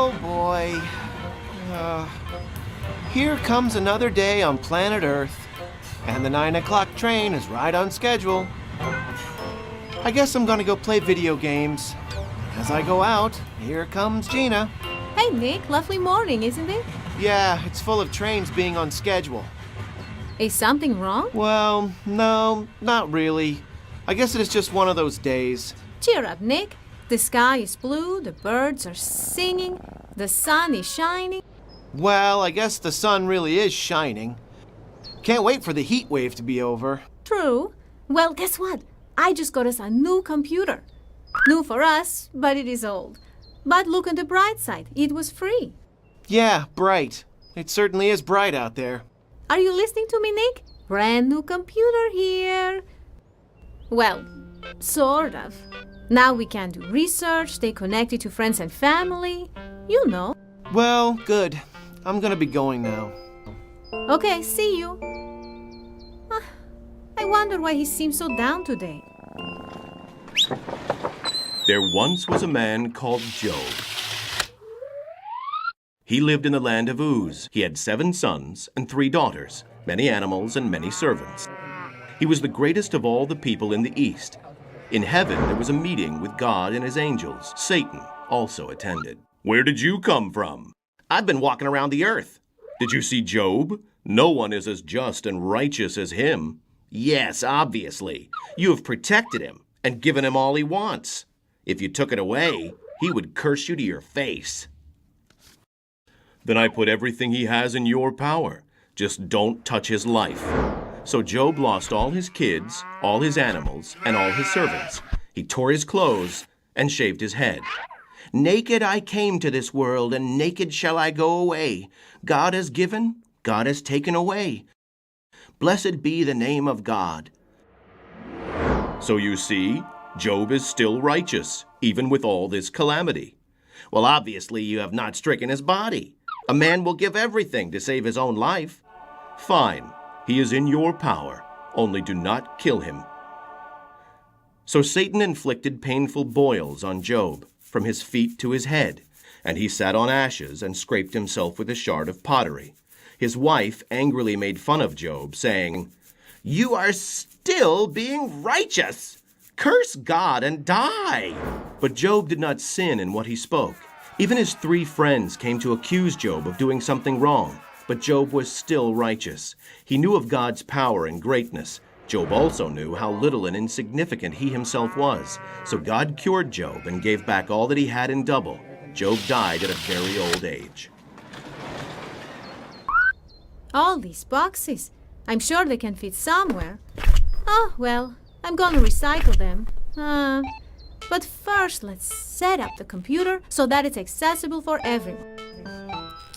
Oh boy. Here comes another day on planet Earth, and the 9 o'clock train is right on schedule. I guess I'm gonna go play video games. As I go out, here comes Gina. Hey Nick, lovely morning, isn't it? Yeah, it's full of trains being on schedule. Is something wrong? Well, no, not really. I guess it is just one of those days. Cheer up, Nick. The sky is blue, the birds are singing, the sun is shining. Well, I guess the sun really is shining. Can't wait for the heat wave to be over. True. Well, guess what? I just got us a new computer. New for us, but it is old. But look on the bright side. It was free. Yeah, bright. It certainly is bright out there. Are you listening to me, Nick? Brand new computer here. Well, sort of. Now we can do research, stay connected to friends and family. You know. Well, good. I'm gonna be going now. Okay, see you. I wonder why he seems so down today. There once was a man called Job. He lived in the land of Uz. He had 7 sons and 3 daughters, many animals and many servants. He was the greatest of all the people in the East. In heaven, there was a meeting with God and his angels. Satan also attended. "Where did you come from?" "I've been walking around the earth." "Did you see Job? No one is as just and righteous as him." "Yes, obviously. You have protected him and given him all he wants. If you took it away, he would curse you to your face." "Then I put everything he has in your power. Just don't touch his life." So Job lost all his kids, all his animals, and all his servants. He tore his clothes and shaved his head. "Naked I came to this world, and naked shall I go away. God has given, God has taken away. Blessed be the name of God." So you see, Job is still righteous, even with all this calamity. "Well, obviously you have not stricken his body. A man will give everything to save his own life." "Fine. He is in your power, only do not kill him." So Satan inflicted painful boils on Job, from his feet to his head, and he sat on ashes and scraped himself with a shard of pottery. His wife angrily made fun of Job, saying, "You are still being righteous. Curse God and die." But Job did not sin in what he spoke. Even his 3 friends came to accuse Job of doing something wrong. But Job was still righteous. He knew of God's power and greatness. Job also knew how little and insignificant he himself was. So God cured Job and gave back all that he had in double. Job died at a very old age. All these boxes. I'm sure they can fit somewhere. Oh, well, I'm gonna recycle them. But first, let's set up the computer so that it's accessible for everyone.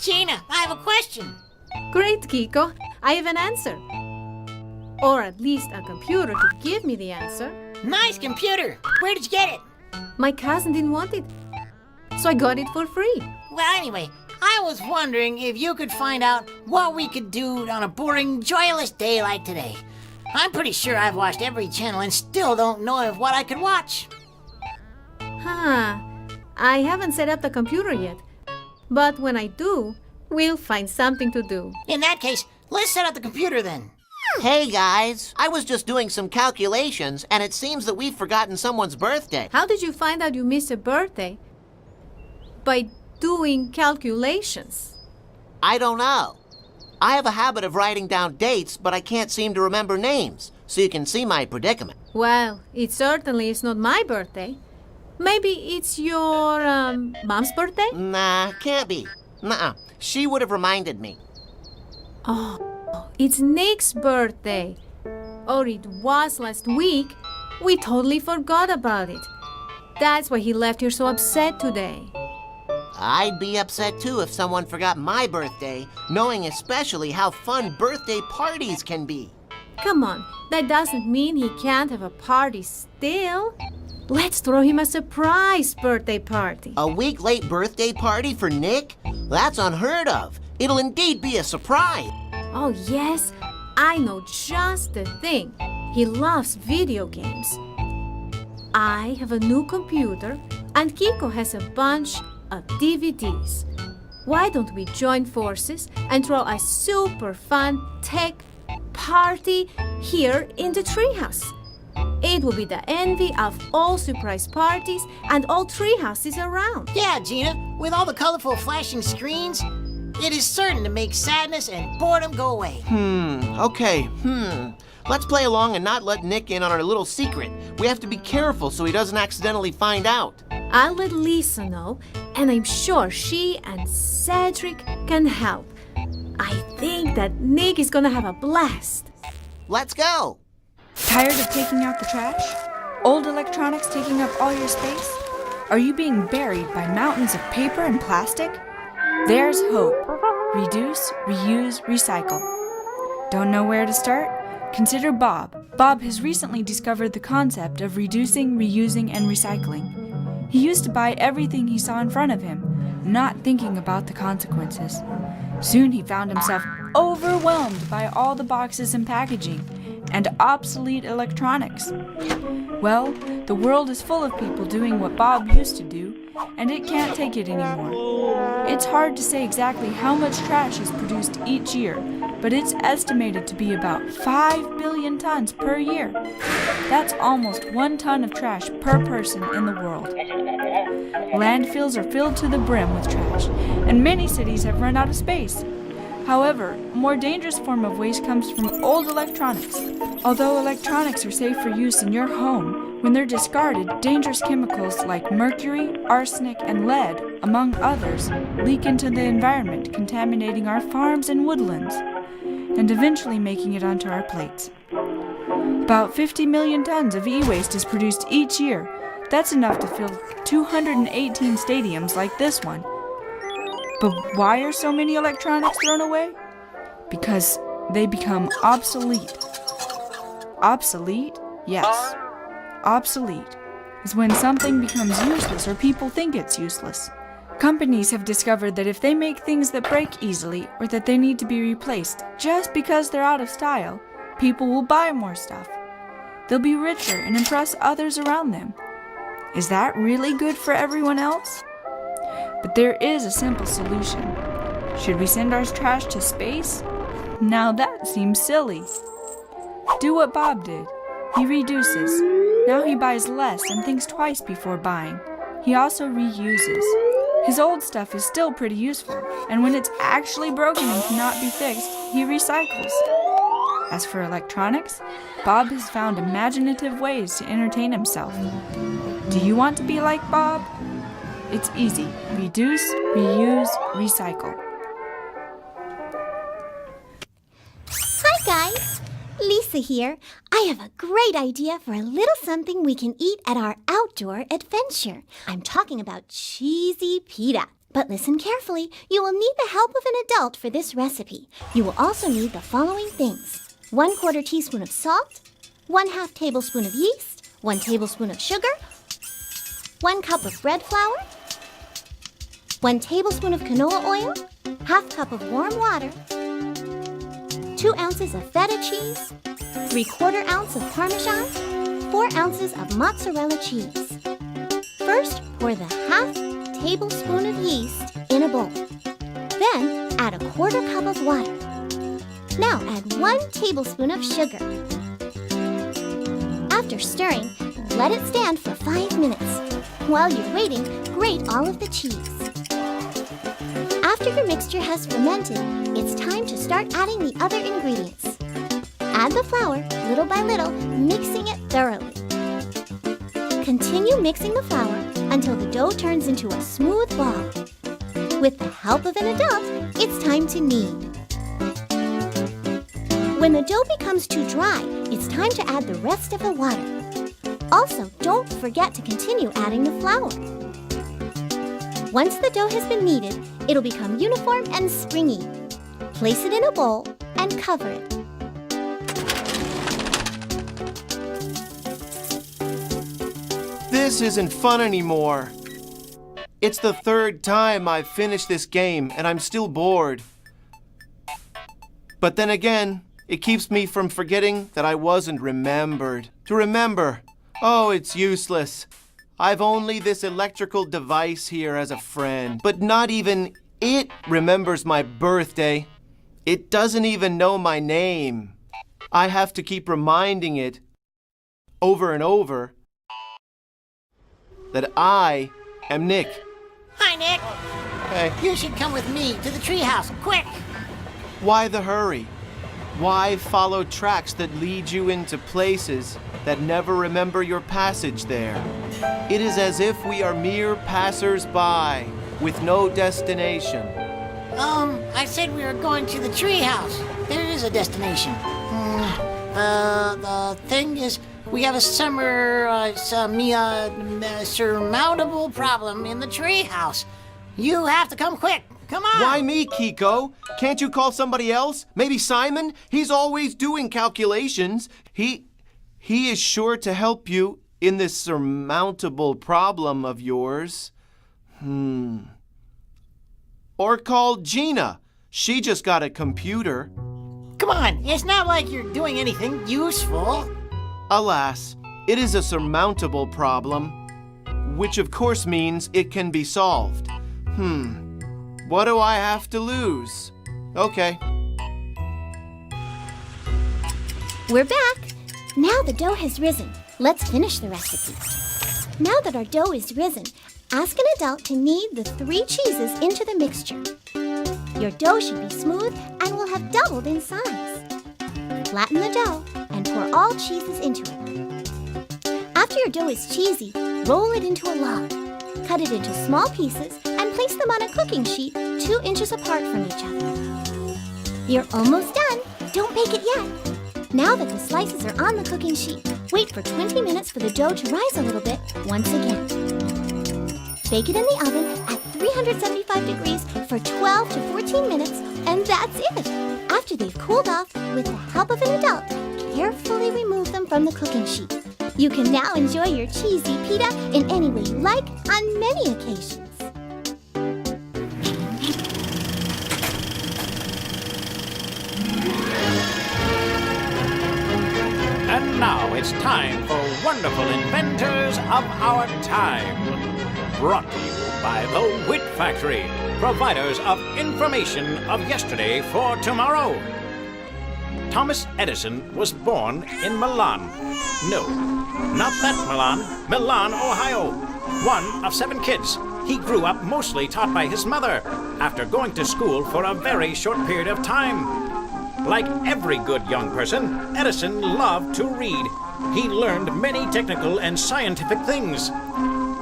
Gina, I have a question. Great, Kiko. I have an answer. Or at least a computer to give me the answer. Nice computer. Where did you get it? My cousin didn't want it, so I got it for free. Well, anyway, I was wondering if you could find out what we could do on a boring, joyless day like today. I'm pretty sure I've watched every channel and still don't know of what I could watch. I haven't set up the computer yet. But when I do, we'll find something to do. In that case, let's set up the computer then. Hey guys, I was just doing some calculations and it seems that we've forgotten someone's birthday. How did you find out you missed a birthday? By doing calculations. I don't know. I have a habit of writing down dates, but I can't seem to remember names, so you can see my predicament. Well, it certainly is not my birthday. Maybe it's your, mom's birthday? Nah, can't be. Nuh-uh. She would have reminded me. Oh, it's Nick's birthday. Or it was last week. We totally forgot about it. That's why he left here so upset today. I'd be upset too if someone forgot my birthday, knowing especially how fun birthday parties can be. Come on, that doesn't mean he can't have a party still. Let's throw him a surprise birthday party. A week late birthday party for Nick? That's unheard of. It'll indeed be a surprise. Oh yes, I know just the thing. He loves video games. I have a new computer and Kiko has a bunch of DVDs. Why don't we join forces and throw a super fun tech party here in the treehouse? It will be the envy of all surprise parties and all treehouses around. Yeah, Gina, with all the colorful flashing screens, it is certain to make sadness and boredom go away. Okay, Let's play along and not let Nick in on our little secret. We have to be careful so he doesn't accidentally find out. I'll let Lisa know, and I'm sure she and Cedric can help. I think that Nick is gonna have a blast. Let's go! Tired of taking out the trash? Old electronics taking up all your space? Are you being buried by mountains of paper and plastic? There's hope. Reduce, reuse, recycle. Don't know where to start? Consider Bob. Bob has recently discovered the concept of reducing, reusing, and recycling. He used to buy everything he saw in front of him, not thinking about the consequences. Soon he found himself overwhelmed by all the boxes and packaging, and obsolete electronics. Well, the world is full of people doing what Bob used to do, and it can't take it anymore. It's hard to say exactly how much trash is produced each year, but it's estimated to be about 5 billion tons per year. That's almost 1 ton of trash per person in the world. Landfills are filled to the brim with trash, and many cities have run out of space. However, a more dangerous form of waste comes from old electronics. Although electronics are safe for use in your home, when they're discarded, dangerous chemicals like mercury, arsenic, and lead, among others, leak into the environment, contaminating our farms and woodlands, and eventually making it onto our plates. About 50 million tons of e-waste is produced each year. That's enough to fill 218 stadiums like this one. But why are so many electronics thrown away? Because they become obsolete. Obsolete? Yes. Obsolete is when something becomes useless or people think it's useless. Companies have discovered that if they make things that break easily or that they need to be replaced just because they're out of style, people will buy more stuff. They'll be richer and impress others around them. Is that really good for everyone else? But there is a simple solution. Should we send our trash to space? Now that seems silly. Do what Bob did. He reduces. Now he buys less and thinks twice before buying. He also reuses. His old stuff is still pretty useful, and when it's actually broken and cannot be fixed, he recycles. As for electronics, Bob has found imaginative ways to entertain himself. Do you want to be like Bob? It's easy. Reduce, reuse, recycle. Hi, guys. Lisa here. I have a great idea for a little something we can eat at our outdoor adventure. I'm talking about cheesy pita. But listen carefully. You will need the help of an adult for this recipe. You will also need the following things: 1/4 teaspoon of salt, 1/2 tablespoon of yeast, 1 tablespoon of sugar, 1 cup of bread flour, 1 tablespoon of canola oil, 1/2 cup of warm water, 2 ounces of feta cheese, 3/4 ounce of Parmesan, 4 ounces of mozzarella cheese. First, pour the 1/2 tablespoon of yeast in a bowl. Then, add 1/4 cup of water. Now add 1 tablespoon of sugar. After stirring, let it stand for 5 minutes. While you're waiting, grate all of the cheese. After your mixture has fermented, it's time to start adding the other ingredients. Add the flour little by little, mixing it thoroughly. Continue mixing the flour until the dough turns into a smooth ball. With the help of an adult, it's time to knead. When the dough becomes too dry, it's time to add the rest of the water. Also, don't forget to continue adding the flour. Once the dough has been kneaded, it'll become uniform and springy. Place it in a bowl and cover it. This isn't fun anymore. It's the 3rd time I've finished this game and I'm still bored. But then again, it keeps me from forgetting that I wasn't remembered. To remember, oh, it's useless. I've only this electrical device here as a friend, but not even it remembers my birthday. It doesn't even know my name. I have to keep reminding it over and over that I am Nick. Hi, Nick. Hey, You should come with me to the treehouse, quick. why the hurry? Why follow tracks that lead you into places that never remember your passage there? It is as if we are mere passers-by with no destination. I said we were going to the treehouse. There is a destination. The thing is, we have a surmountable problem in the treehouse. You have to come quick. Come on. Why me, Kiko? Can't you call somebody else? Maybe Simon? He's always doing calculations. He is sure to help you in this surmountable problem of yours. Or call Gina. She just got a computer. Come on. It's not like you're doing anything useful. Alas, it is a surmountable problem, which of course means it can be solved. What do I have to lose? Okay. We're back. Now the dough has risen. Let's finish the recipe. Now that our dough is risen, ask an adult to knead the 3 cheeses into the mixture. Your dough should be smooth and will have doubled in size. Flatten the dough and pour all cheeses into it. After your dough is cheesy, roll it into a log. Cut it into small pieces and place them on a cooking sheet 2 inches apart from each other. You're almost done. Don't bake it yet. Now that the slices are on the cooking sheet, wait for 20 minutes for the dough to rise a little bit once again. Bake it in the oven at 375 degrees for 12 to 14 minutes, and that's it. After they've cooled off, with the help of an adult, carefully remove them from the cooking sheet. You can now enjoy your cheesy pita in any way you like on many occasions. And now it's time for Wonderful Inventors of Our Time. Brought to you by the Wit Factory, providers of information of yesterday for tomorrow. Thomas Edison was born in Milan. No, not that Milan. Milan, Ohio. One of 7 kids. He grew up mostly taught by his mother, after going to school for a very short period of time. Like every good young person, Edison loved to read. He learned many technical and scientific things,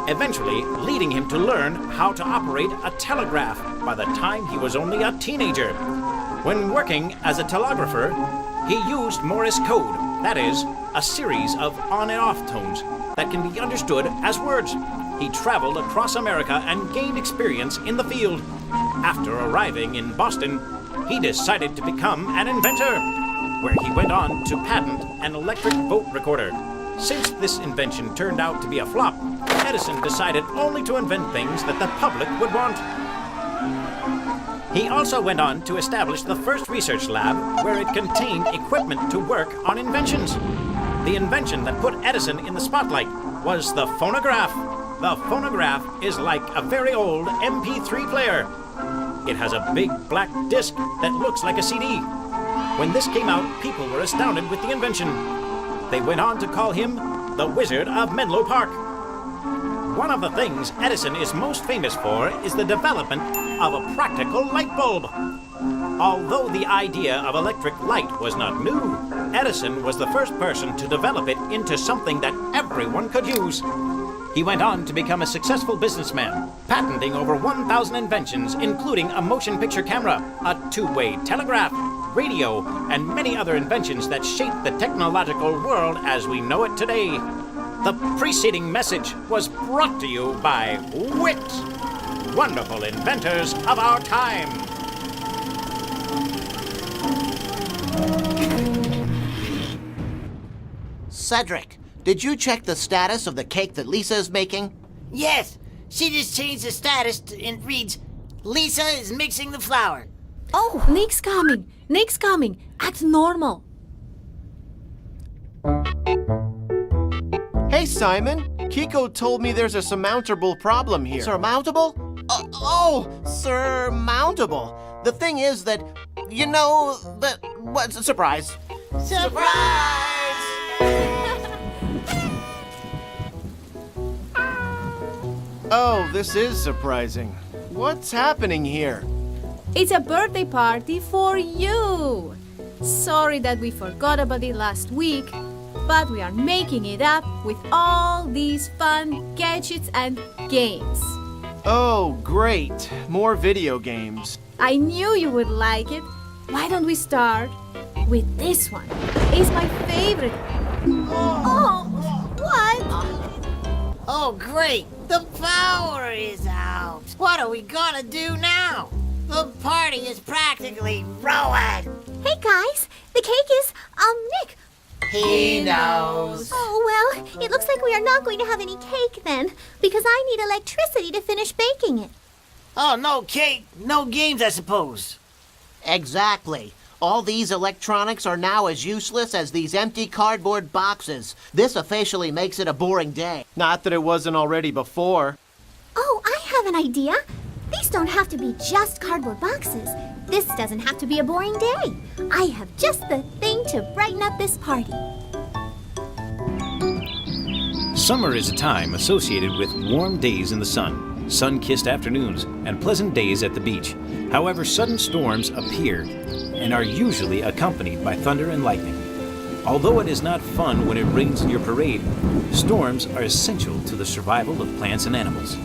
eventually leading him to learn how to operate a telegraph by the time he was only a teenager. When working as a telegrapher, he used Morse code, that is, a series of on and off tones that can be understood as words. He traveled across America and gained experience in the field. After arriving in Boston, he decided to become an inventor, where he went on to patent an electric vote recorder. Since this invention turned out to be a flop, Edison decided only to invent things that the public would want. He also went on to establish the first research lab where it contained equipment to work on inventions. The invention that put Edison in the spotlight was the phonograph. The phonograph is like a very old MP3 player. It has a big black disc that looks like a CD. When this came out, people were astounded with the invention. They went on to call him the Wizard of Menlo Park. One of the things Edison is most famous for is the development of a practical light bulb. Although the idea of electric light was not new, Edison was the first person to develop it into something that everyone could use. He went on to become a successful businessman, patenting over 1,000 inventions, including a motion picture camera, a 2-way telegraph, radio, and many other inventions that shaped the technological world as we know it today. The preceding message was brought to you by WIT, Wonderful Inventors of Our Time. Cedric, did you check the status of the cake that Lisa is making? Yes, she just changed the status and reads, Lisa is mixing the flour. Oh, Nick's coming. Nick's coming. Act normal. Hey, Simon, Kiko told me there's a surmountable problem here. Surmountable? Surmountable. The thing is that, what's a surprise? Surprise! Oh, this is surprising. What's happening here? It's a birthday party for you. Sorry that we forgot about it last week, but we are making it up with all these fun gadgets and games. Oh, great. More video games. I knew you would like it. Why don't we start with this one? It's my favorite. Oh, what? Oh, great! The power is out! What are we gonna do now? The party is practically ruined! Hey guys, the cake is, Nick. He knows. Oh, well, it looks like we are not going to have any cake then, because I need electricity to finish baking it. Oh, no cake, no games, I suppose. Exactly. All these electronics are now as useless as these empty cardboard boxes. This officially makes it a boring day. Not that it wasn't already before. Oh, I have an idea. These don't have to be just cardboard boxes. This doesn't have to be a boring day. I have just the thing to brighten up this party. Summer is a time associated with warm days in the sun, sun-kissed afternoons, and pleasant days at the beach. However, sudden storms appear and are usually accompanied by thunder and lightning. Although it is not fun when it rains in your parade, storms are essential to the survival of plants and animals.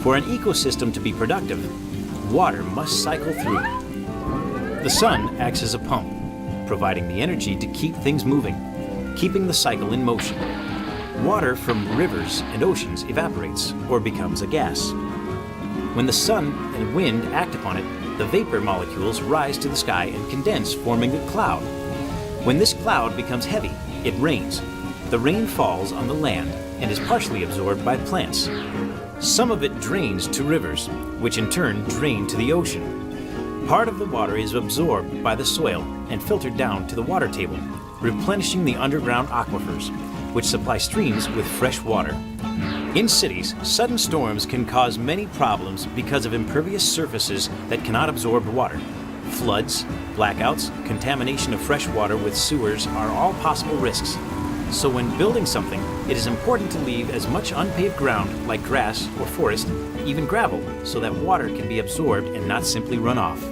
For an ecosystem to be productive, water must cycle through. The sun acts as a pump, providing the energy to keep things moving, keeping the cycle in motion. Water from rivers and oceans evaporates or becomes a gas. When the sun and wind act upon it, the vapor molecules rise to the sky and condense, forming a cloud. When this cloud becomes heavy, it rains. The rain falls on the land and is partially absorbed by plants. Some of it drains to rivers, which in turn drain to the ocean. Part of the water is absorbed by the soil and filtered down to the water table, replenishing the underground aquifers, which supply streams with fresh water. In cities, sudden storms can cause many problems because of impervious surfaces that cannot absorb water. Floods, blackouts, contamination of fresh water with sewers are all possible risks. So when building something, it is important to leave as much unpaved ground like grass or forest, even gravel, so that water can be absorbed and not simply run off.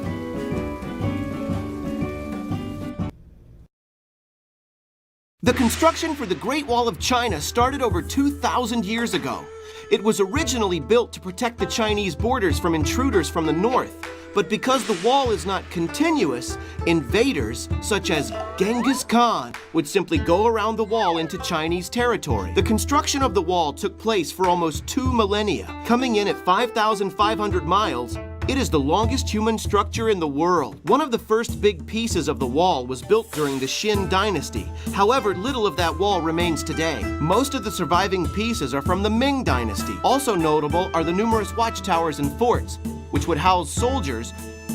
The construction for the Great Wall of China started over 2,000 years ago. It was originally built to protect the Chinese borders from intruders from the north. But because the wall is not continuous, invaders, such as Genghis Khan, would simply go around the wall into Chinese territory. The construction of the wall took place for almost 2 millennia. Coming in at 5,500 miles, it is the longest human structure in the world. One of the first big pieces of the wall was built during the Qin dynasty. However, little of that wall remains today. Most of the surviving pieces are from the Ming dynasty. Also notable are the numerous watchtowers and forts, which would house soldiers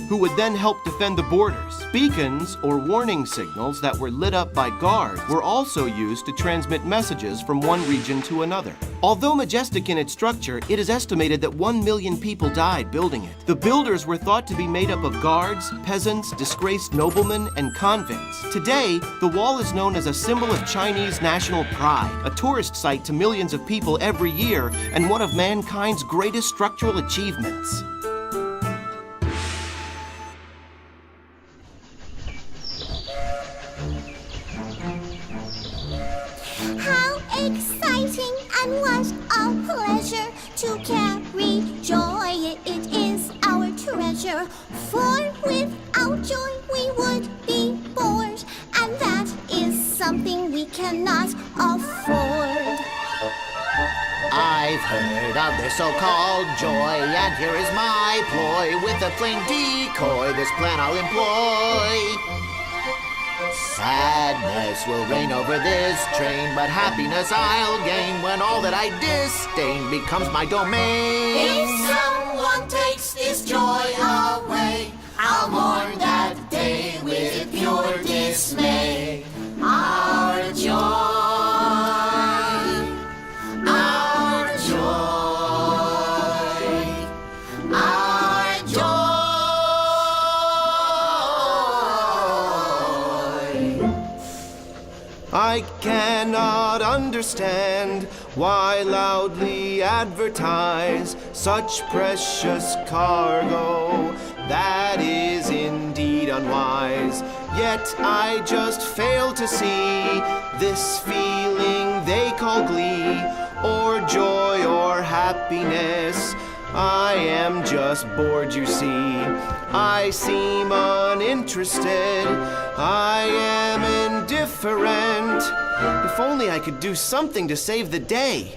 who would then help defend the borders. Beacons, or warning signals that were lit up by guards, were also used to transmit messages from one region to another. Although majestic in its structure, it is estimated that 1 million people died building it. The builders were thought to be made up of guards, peasants, disgraced noblemen, and convicts. Today, the wall is known as a symbol of Chinese national pride, a tourist site to millions of people every year, and one of mankind's greatest structural achievements. How exciting and what a pleasure to carry joy. It is our treasure. For without joy we would be bored, and that is something we cannot afford. I've heard of this so-called joy, and here is my ploy. With a plain decoy, this plan I'll employ. Sadness will reign over this train, but happiness I'll gain when all that I disdain becomes my domain. If someone takes this joy away, I'll mourn that day with pure dismay. Our joy, our I cannot understand why loudly advertise such precious cargo. That is indeed unwise. Yet I just fail to see this feeling they call glee, or joy, or happiness. I am just bored, you see. I seem uninterested. I am indifferent. If only I could do something to save the day.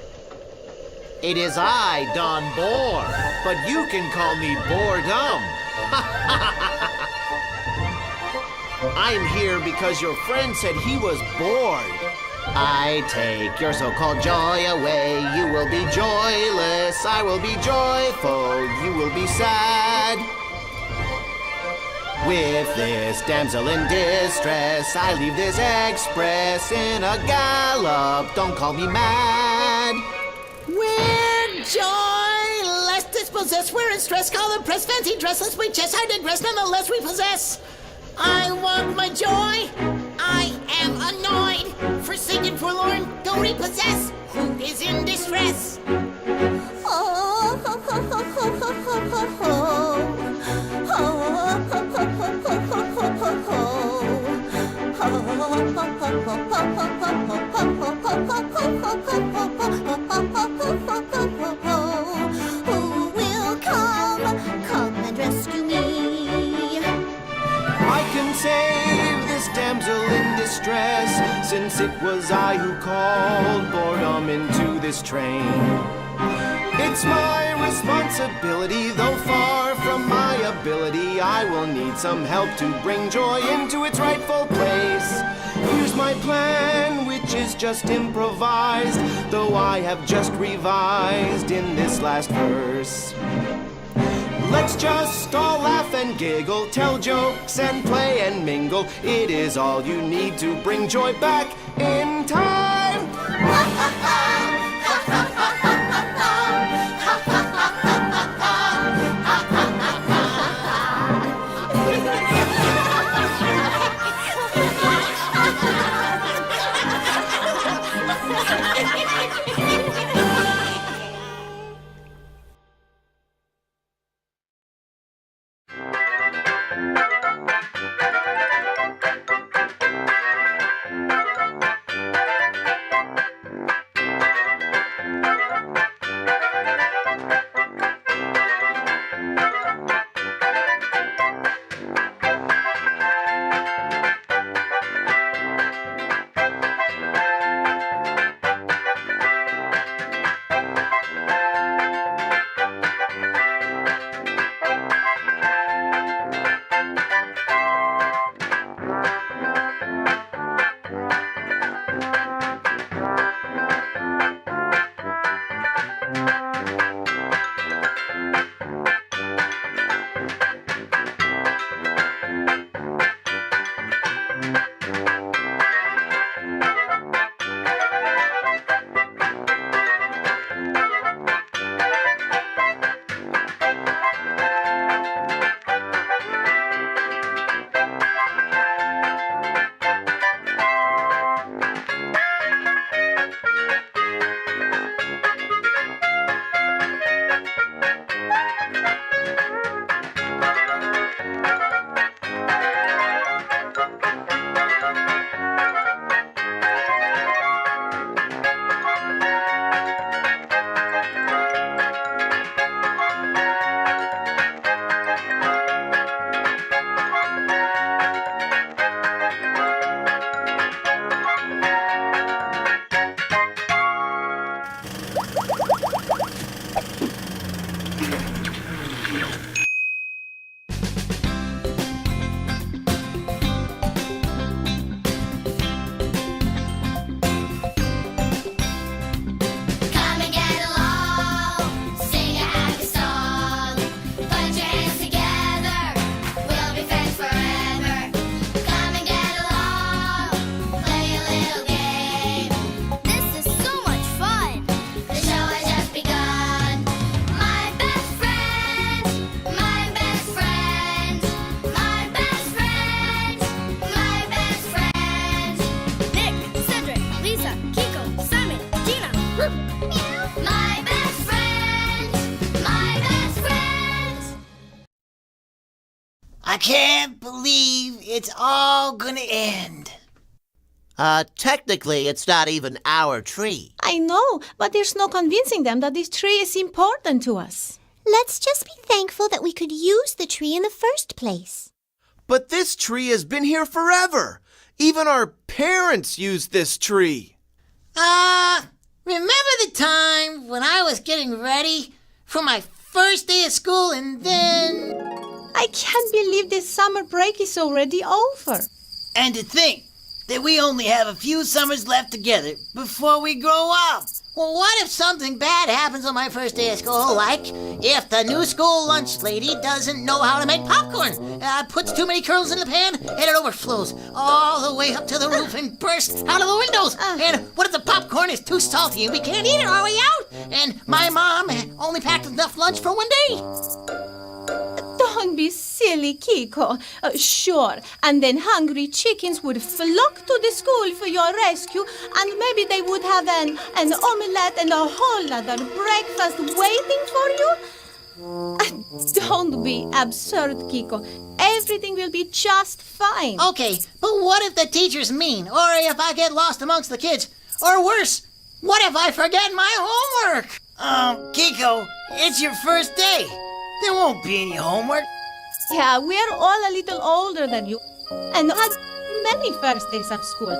It is I, Don Bore, but you can call me Boredom. I'm here because your friend said he was bored. I take your so-called joy away. You will be joyless, I will be joyful, you will be sad. With this damsel in distress, I leave this express in a gallop. Don't call me mad. We're joyless, dispossessed, we're in stress, collar press, fancy dressless, we chest high digress, nonetheless we possess. I want my joy, I am annoyed, forsaken, forlorn, don't repossess, who is in distress? Oh, ho, ho, ho, ho, ho, ho, ho, ho. Oh, ho, ho, ho, ho, ho, ho, ho, ho. Oh, ho, ho, ho, ho, ho. Who will come and rescue me? I can save this damsel in distress, since it was I who called boredom into this train. It's my responsibility, though far from my ability. I will need some help to bring joy into its rightful place. Here's my plan, which is just improvised, though I have just revised in this last verse. Let's just all laugh and giggle, tell jokes and play and mingle. It is all you need to bring joy back in time. I can't believe it's all gonna end. Technically, it's not even our tree. I know, but there's no convincing them that this tree is important to us. Let's just be thankful that we could use the tree in the first place. But this tree has been here forever. Even our parents used this tree. Remember the time when I was getting ready for my first day of school and then... I can't believe this summer break is already over. And to think that we only have a few summers left together before we grow up. Well, what if something bad happens on my first day of school, like if the new school lunch lady doesn't know how to make popcorn, puts too many kernels in the pan, and it overflows all the way up to the roof and bursts out of the windows? And what if the popcorn is too salty and we can't eat it on our way out? And my mom only packed enough lunch for one day? Don't be silly, Kiko. Sure, and then hungry chickens would flock to the school for your rescue, and maybe they would have an omelette and a whole other breakfast waiting for you? Don't be absurd, Kiko. Everything will be just fine. Okay, but what if the teacher's mean? Or if I get lost amongst the kids? Or worse, what if I forget my homework? Kiko, it's your first day. There won't be any homework. Yeah, we're all a little older than you and had many first days of school.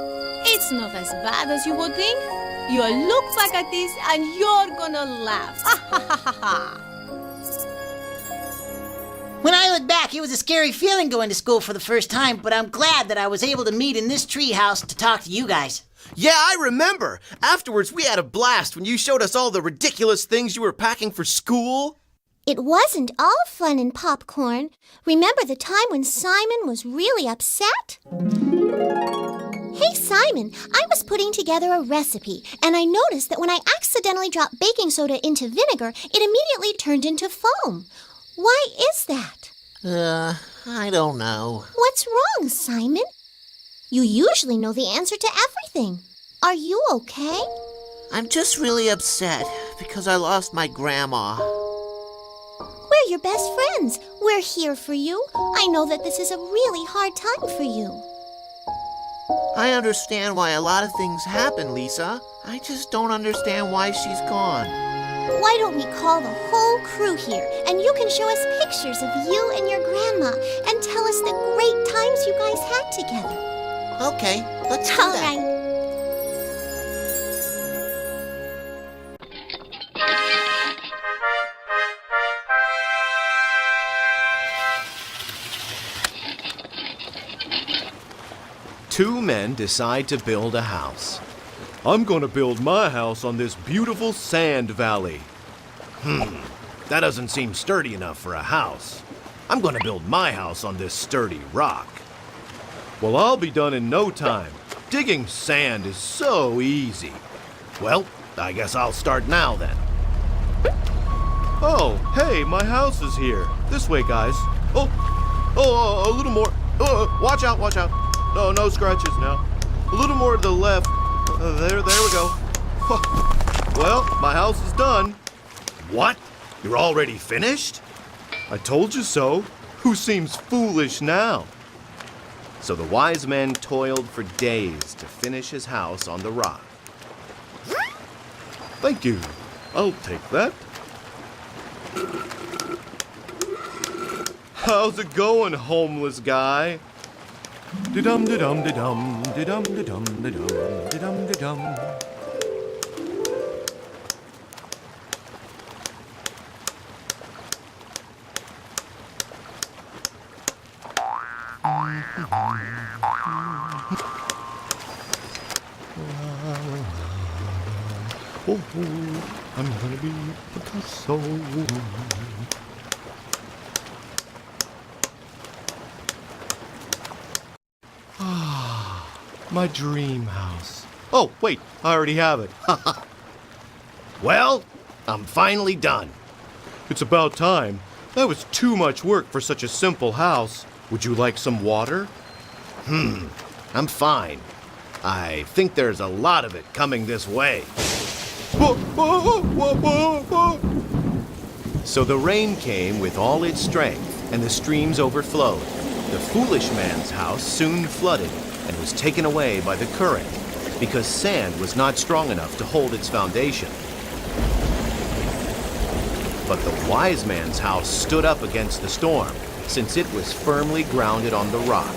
It's not as bad as you would think. You'll look back at this and you're gonna laugh. When I look back, it was a scary feeling going to school for the first time, but I'm glad that I was able to meet in this treehouse to talk to you guys. Yeah, I remember. Afterwards, we had a blast when you showed us all the ridiculous things you were packing for school. It wasn't all fun and popcorn. Remember the time when Simon was really upset? Hey, Simon, I was putting together a recipe, and I noticed that when I accidentally dropped baking soda into vinegar, it immediately turned into foam. Why is that? I don't know. What's wrong, Simon? You usually know the answer to everything. Are you okay? I'm just really upset because I lost my grandma. We're your best friends. We're here for you. I know that this is a really hard time for you. I understand why a lot of things happen, Lisa. I just don't understand why she's gone. Why don't we call the whole crew here, and you can show us pictures of you and your grandma and tell us the great times you guys had together. Okay, let's do All that. right. Two men decide to build a house. I'm gonna build my house on this beautiful sand valley. That doesn't seem sturdy enough for a house. I'm gonna build my house on this sturdy rock. Well, I'll be done in no time. Digging sand is so easy. Well, I guess I'll start now then. Oh, hey, my house is here. This way, guys. A little more. Watch out, watch out. No scratches now. A little more to the left. There we go. Well, my house is done. What? You're already finished? I told you so. Who seems foolish now? So the wise man toiled for days to finish his house on the rock. Thank you. I'll take that. How's it going, homeless guy? Dum da dum da dum da dum da dum da dum da dum da dum. Oh, I'm gonna be Picasso. My dream house. Oh, wait, I already have it. Well, I'm finally done. It's about time. That was too much work for such a simple house. Would you like some water? I'm fine. I think there's a lot of it coming this way. Whoa, whoa, whoa, whoa, whoa. So the rain came with all its strength, and the streams overflowed. The foolish man's house soon flooded and was taken away by the current, because sand was not strong enough to hold its foundation. But the wise man's house stood up against the storm, since it was firmly grounded on the rock.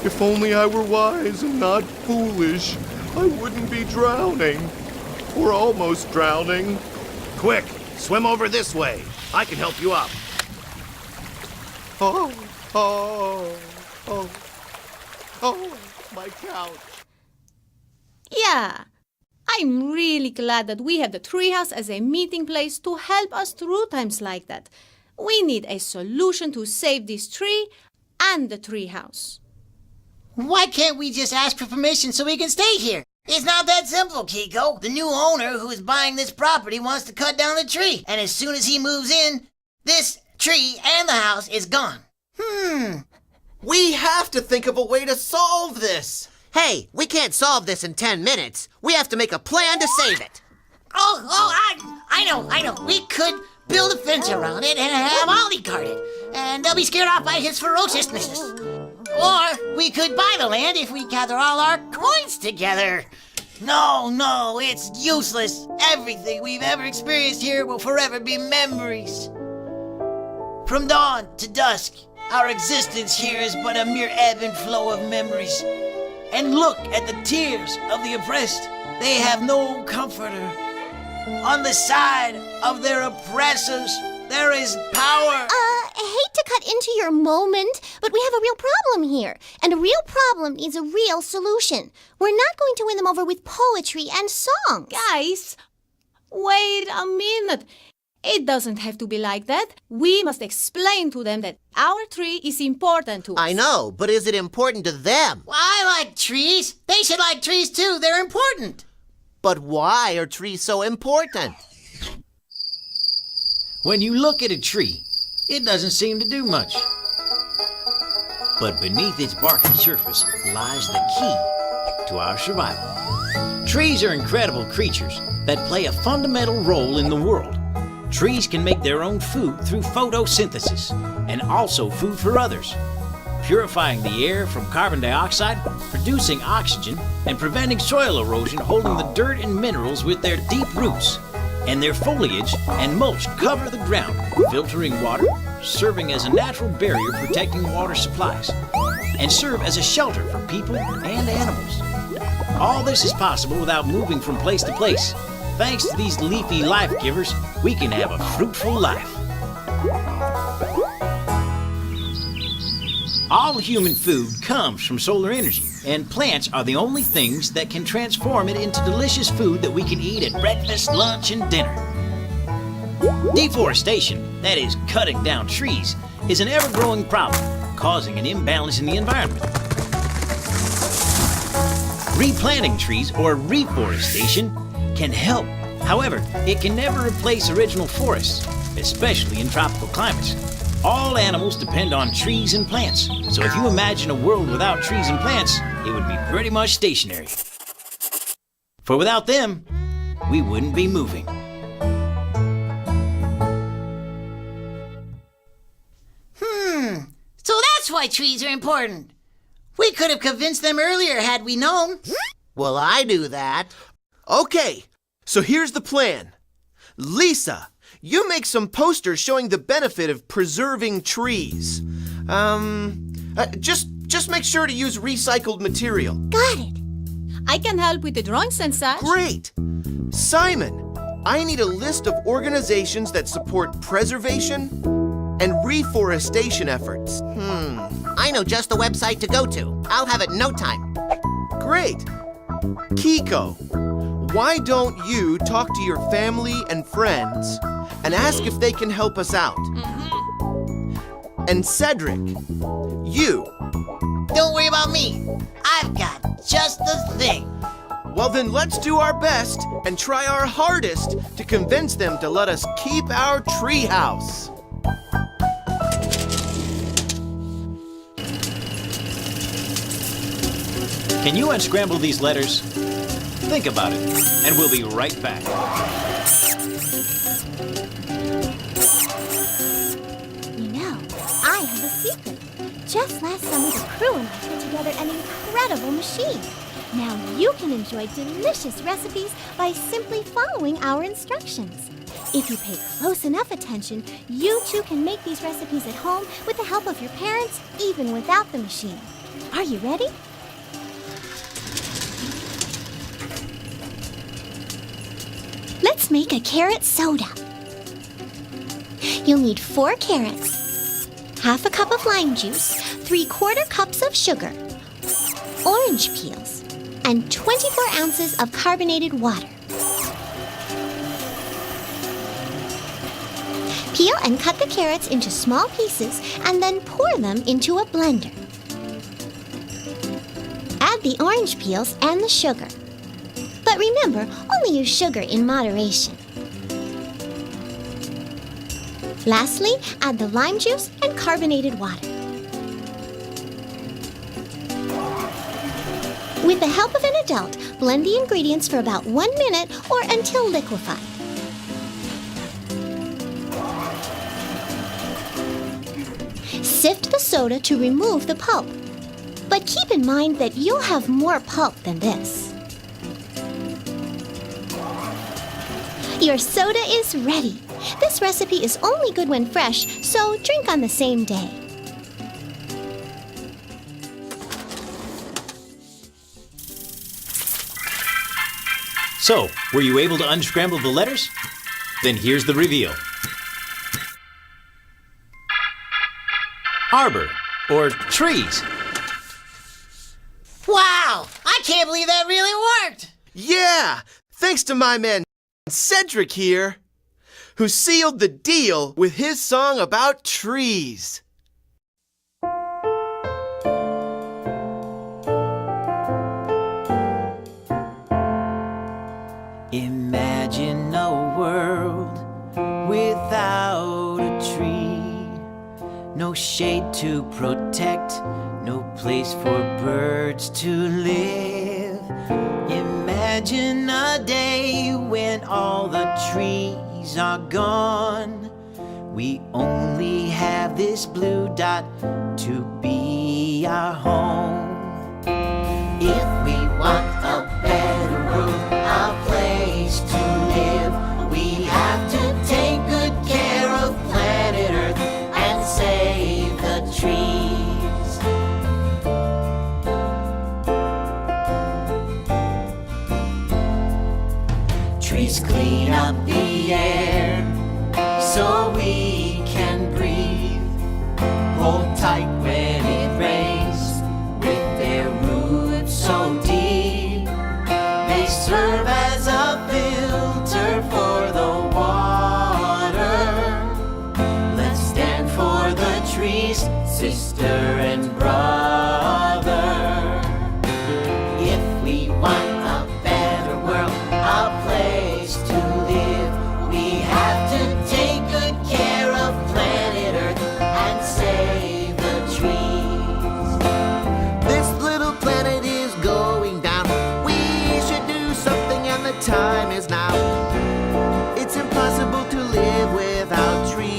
If only I were wise and not foolish, I wouldn't be drowning. Or almost drowning. Quick, swim over this way. I can help you up. Oh, my couch. Yeah, I'm really glad that we have the treehouse as a meeting place to help us through times like that. We need a solution to save this tree and the treehouse. Why can't we just ask for permission so we can stay here? It's not that simple, Kiko. The new owner who is buying this property wants to cut down the tree, and as soon as he moves in, this tree and the house is gone. We have to think of a way to solve this. Hey, we can't solve this in 10 minutes. We have to make a plan to save it. I know. We could build a fence around it and have Ollie guard it, and they'll be scared off by his ferociousness. Or we could buy the land if we gather all our coins together. No, it's useless. Everything we've ever experienced here will forever be memories. From dawn to dusk, our existence here is but a mere ebb and flow of memories. And look at the tears of the oppressed. They have no comforter. On the side of their oppressors, there is power. I hate to cut into your moment, but we have a real problem here. And a real problem needs a real solution. We're not going to win them over with poetry and songs. Guys, wait a minute. It doesn't have to be like that. We must explain to them that our tree is important to us. I know, but is it important to them? Well, I like trees. They should like trees too. They're important. But why are trees so important? When you look at a tree, it doesn't seem to do much. But beneath its barky surface lies the key to our survival. Trees are incredible creatures that play a fundamental role in the world. Trees can make their own food through photosynthesis and also food for others, purifying the air from carbon dioxide, producing oxygen, and preventing soil erosion, holding the dirt and minerals with their deep roots. And their foliage and mulch cover the ground, filtering water, serving as a natural barrier protecting water supplies, and serve as a shelter for people and animals. All this is possible without moving from place to place. Thanks to these leafy life givers, we can have a fruitful life. All human food comes from solar energy, and plants are the only things that can transform it into delicious food that we can eat at breakfast, lunch, and dinner. Deforestation, that is, cutting down trees, is an ever-growing problem, causing an imbalance in the environment. Replanting trees, or reforestation, can help. However, it can never replace original forests, especially in tropical climates. All animals depend on trees and plants, so if you imagine a world without trees and plants, it would be pretty much stationary. For without them, we wouldn't be moving. So that's why trees are important. We could have convinced them earlier had we known. Well, I knew that. Okay, so here's the plan. Lisa, you make some posters showing the benefit of preserving trees. Just make sure to use recycled material. Got it. I can help with the drawings and such. Great! Simon, I need a list of organizations that support preservation and reforestation efforts. I know just the website to go to. I'll have it in no time. Great! Kiko, why don't you talk to your family and friends and ask if they can help us out? And Cedric, you. Don't worry about me. I've got just the thing. Well, then let's do our best and try our hardest to convince them to let us keep our treehouse. Can you unscramble these letters? Think about it, and we'll be right back. Just last summer, the crew and I put together an incredible machine. Now you can enjoy delicious recipes by simply following our instructions. If you pay close enough attention, you too can make these recipes at home with the help of your parents, even without the machine. Are you ready? Let's make a carrot soda. You'll need 4 carrots, half a cup of lime juice, 3/4 cups of sugar, orange peels, and 24 ounces of carbonated water. Peel and cut the carrots into small pieces and then pour them into a blender. Add the orange peels and the sugar. But remember, only use sugar in moderation. Lastly, add the lime juice and carbonated water. With the help of an adult, blend the ingredients for about 1 minute or until liquefied. Sift the soda to remove the pulp. But keep in mind that you'll have more pulp than this. Your soda is ready. This recipe is only good when fresh, so drink on the same day. So, were you able to unscramble the letters? Then here's the reveal. Arbor, or trees. Wow! I can't believe that really worked! Yeah! Thanks to my man Cedric here, who sealed the deal with his song about trees. Imagine a world without a tree. No shade to protect, no place for birds to live. Imagine a day when all the trees are gone. We only have this blue dot to be our home. If we want a better world, a place to live, we have to take good care of planet Earth and save the trees. Trees clean up the air so we can breathe. Hold tight when it rains with their roots so deep. They serve as a filter for the water. Let's stand for the trees, sister and brother. If we want a better world, a place to live, we have to take good care of planet Earth and save the trees. This little planet is going down. We should do something, and the time is now. It's impossible to live without trees.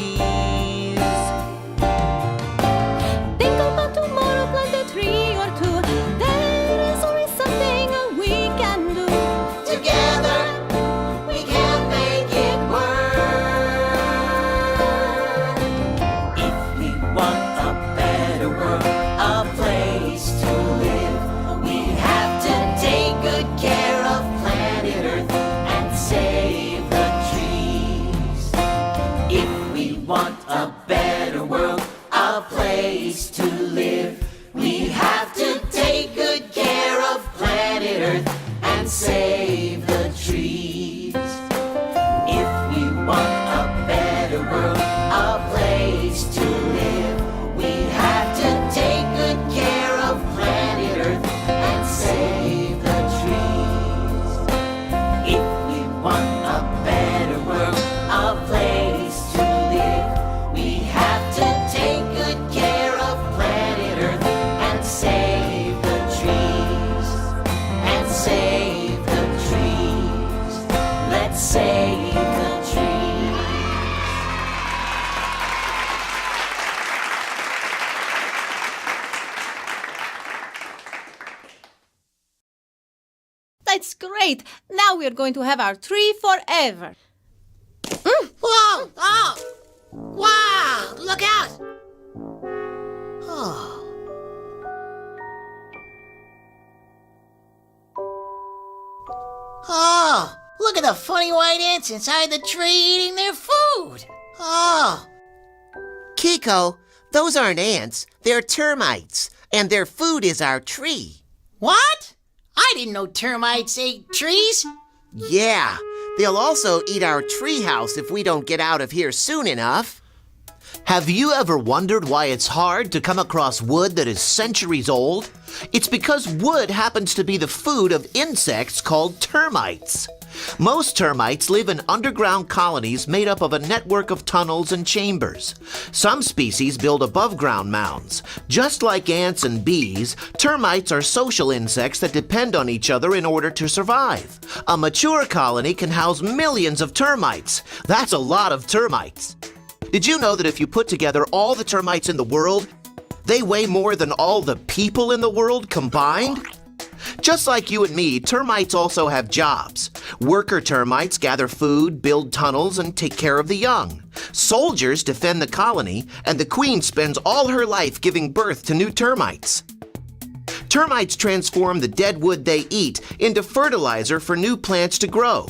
Think about tomorrow, plant a tree or two. There is always something we can do. Together, we can make it work. If we want a better world, a place to live, we have to take good care of planet Earth and save the trees. If we want a better world, a place to live, we have to take good care of planet Earth and save the trees. If we want a better world, a place to live, we have to take good care of planet Earth and save the trees. If we want a better world, a place to live, we have to take good care of planet Earth and save the trees. And save the trees. Let's save the trees. That's great. Now we're going to have our tree forever. Whoa! Oh! Wow! Look out! Oh. Oh! Look at the funny white ants inside the tree eating their food! Oh! Kiko, those aren't ants. They're termites. And their food is our tree. What? I didn't know termites ate trees. Yeah, they'll also eat our treehouse if we don't get out of here soon enough. Have you ever wondered why it's hard to come across wood that is centuries old? It's because wood happens to be the food of insects called termites. Most termites live in underground colonies made up of a network of tunnels and chambers. Some species build above-ground mounds. Just like ants and bees, termites are social insects that depend on each other in order to survive. A mature colony can house millions of termites. That's a lot of termites. Did you know that if you put together all the termites in the world, they weigh more than all the people in the world combined? Just like you and me, termites also have jobs. Worker termites gather food, build tunnels, and take care of the young. Soldiers defend the colony, and the queen spends all her life giving birth to new termites. Termites transform the dead wood they eat into fertilizer for new plants to grow.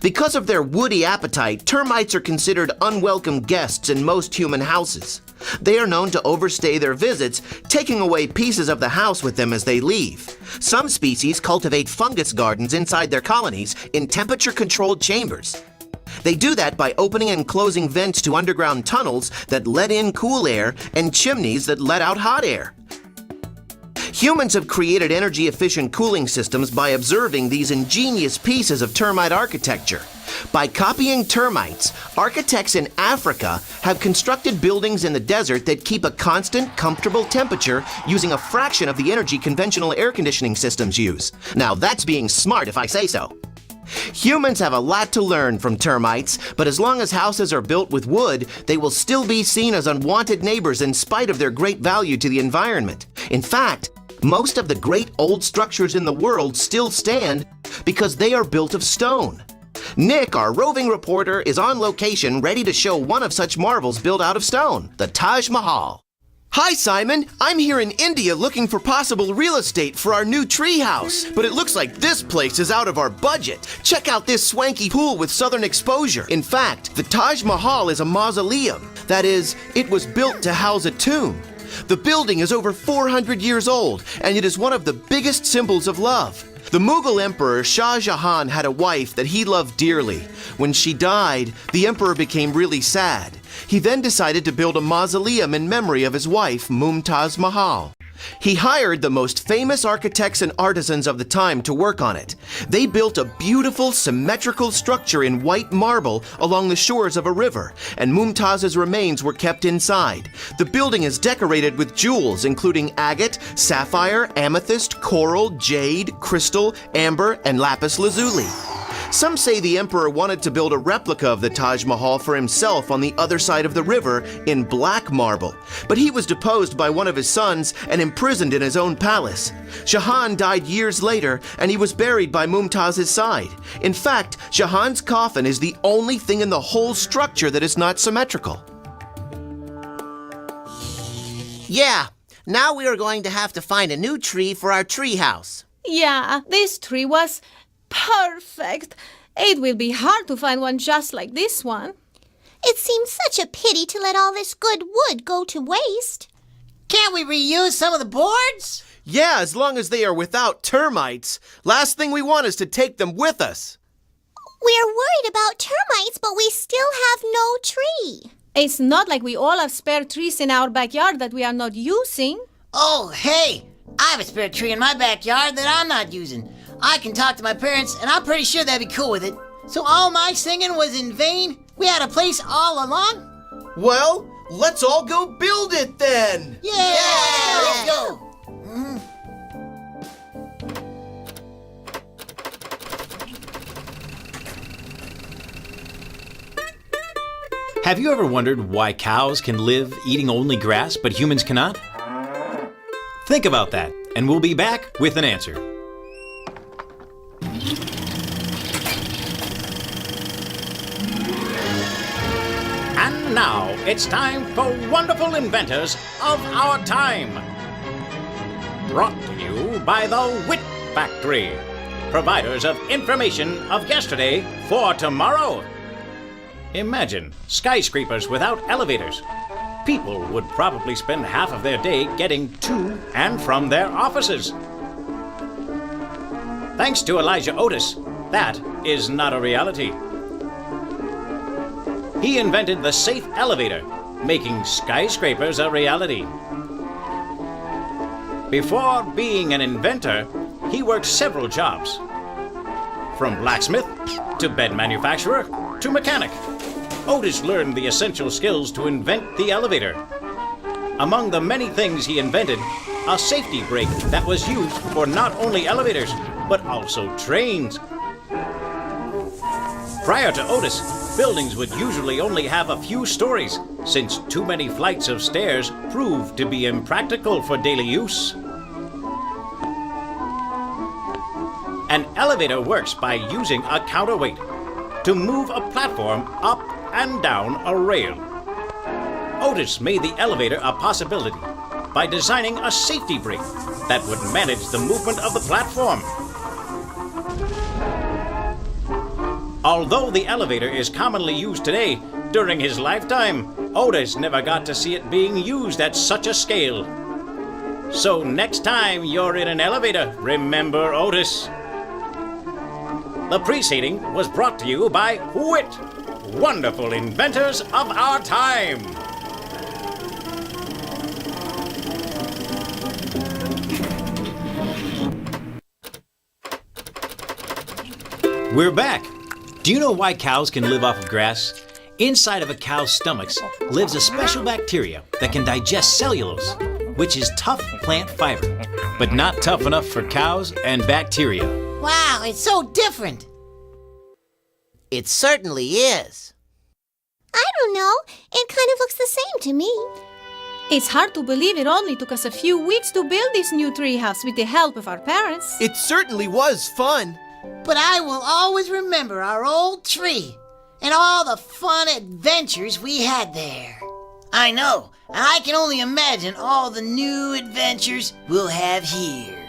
Because of their woody appetite, termites are considered unwelcome guests in most human houses. They are known to overstay their visits, taking away pieces of the house with them as they leave. Some species cultivate fungus gardens inside their colonies in temperature-controlled chambers. They do that by opening and closing vents to underground tunnels that let in cool air and chimneys that let out hot air. Humans have created energy-efficient cooling systems by observing these ingenious pieces of termite architecture. By copying termites, architects in Africa have constructed buildings in the desert that keep a constant, comfortable temperature using a fraction of the energy conventional air conditioning systems use. Now that's being smart if I say so. Humans have a lot to learn from termites, but as long as houses are built with wood, they will still be seen as unwanted neighbors in spite of their great value to the environment. In fact, most of the great old structures in the world still stand because they are built of stone. Nick, our roving reporter, is on location ready to show one of such marvels built out of stone, the Taj Mahal. Hi, Simon. I'm here in India looking for possible real estate for our new treehouse, but it looks like this place is out of our budget. Check out this swanky pool with southern exposure. In fact, the Taj Mahal is a mausoleum. That is, it was built to house a tomb. The building is over 400 years old, and it is one of the biggest symbols of love. The Mughal Emperor Shah Jahan had a wife that he loved dearly. When she died, the emperor became really sad. He then decided to build a mausoleum in memory of his wife, Mumtaz Mahal. He hired the most famous architects and artisans of the time to work on it. They built a beautiful, symmetrical structure in white marble along the shores of a river, and Mumtaz's remains were kept inside. The building is decorated with jewels including agate, sapphire, amethyst, coral, jade, crystal, amber, and lapis lazuli. Some say the emperor wanted to build a replica of the Taj Mahal for himself on the other side of the river in black marble, but he was deposed by one of his sons and imprisoned in his own palace. Jahan died years later, and he was buried by Mumtaz's side. In fact, Jahan's coffin is the only thing in the whole structure that is not symmetrical. Yeah, now we are going to have to find a new tree for our treehouse. Yeah, this tree was perfect. It will be hard to find one just like this one. It seems such a pity to let all this good wood go to waste. Can't we reuse some of the boards? Yeah, as long as they are without termites. Last thing we want is to take them with us. We're worried about termites, but we still have no tree. It's not like we all have spare trees in our backyard that we are not using. Oh, hey, I have a spare tree in my backyard that I'm not using. I can talk to my parents, and I'm pretty sure they'd be cool with it. So all my singing was in vain? We had a place all along? Well, let's all go build it then! Yeah, let's go! Have you ever wondered why cows can live eating only grass, but humans cannot? Think about that, and we'll be back with an answer. And now it's time for Wonderful Inventors of Our Time. Brought to you by the Wit Factory, providers of information of yesterday for tomorrow. Imagine skyscrapers without elevators. People would probably spend half of their day getting to and from their offices. Thanks to Elijah Otis, that is not a reality. He invented the safe elevator, making skyscrapers a reality. Before being an inventor, he worked several jobs. From blacksmith to bed manufacturer to mechanic, Otis learned the essential skills to invent the elevator. Among the many things he invented, a safety brake that was used for not only elevators, but also trains. Prior to Otis, buildings would usually only have a few stories, since too many flights of stairs proved to be impractical for daily use. An elevator works by using a counterweight to move a platform up and down a rail. Otis made the elevator a possibility by designing a safety brake that would manage the movement of the platform. Although the elevator is commonly used today, during his lifetime, Otis never got to see it being used at such a scale. So next time you're in an elevator, remember Otis. The preceding was brought to you by WIT, Wonderful Inventors of Our Time. We're back. Do you know why cows can live off of grass? Inside of a cow's stomachs lives a special bacteria that can digest cellulose, which is tough plant fiber, but not tough enough for cows and bacteria. Wow, it's so different. It certainly is. I don't know. It kind of looks the same to me. It's hard to believe it only took us a few weeks to build this new treehouse with the help of our parents. It certainly was fun. But I will always remember our old tree and all the fun adventures we had there. I know, and I can only imagine all the new adventures we'll have here.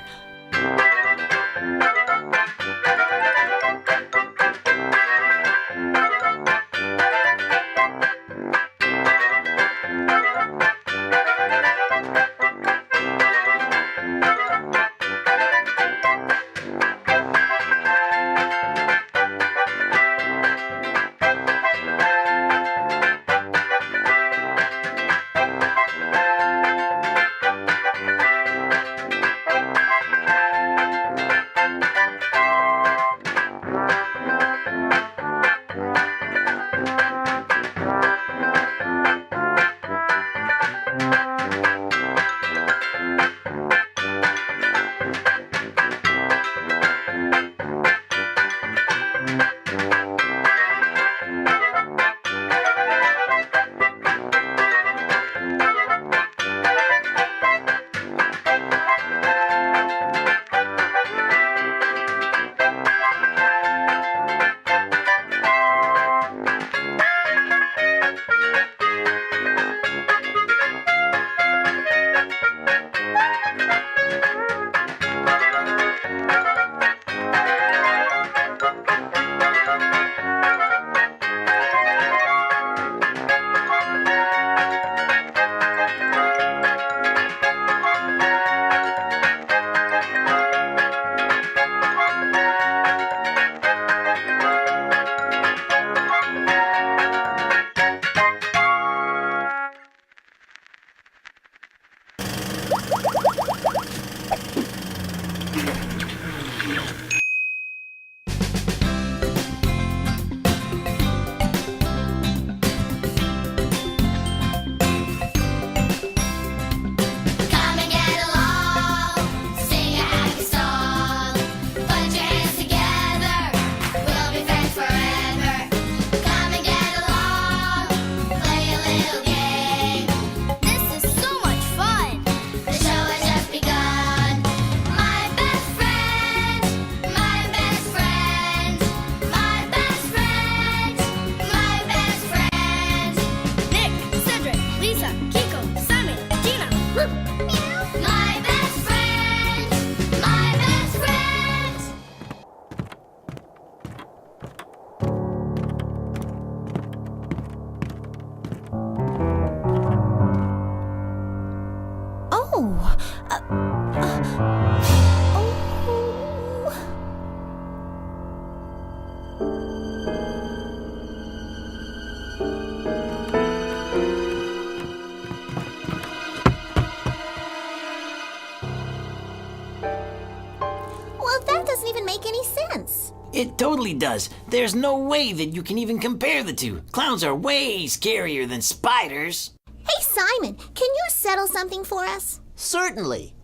It totally does. There's no way that you can even compare the two. Clowns are way scarier than spiders. Hey, Simon, can you settle something for us? Certainly.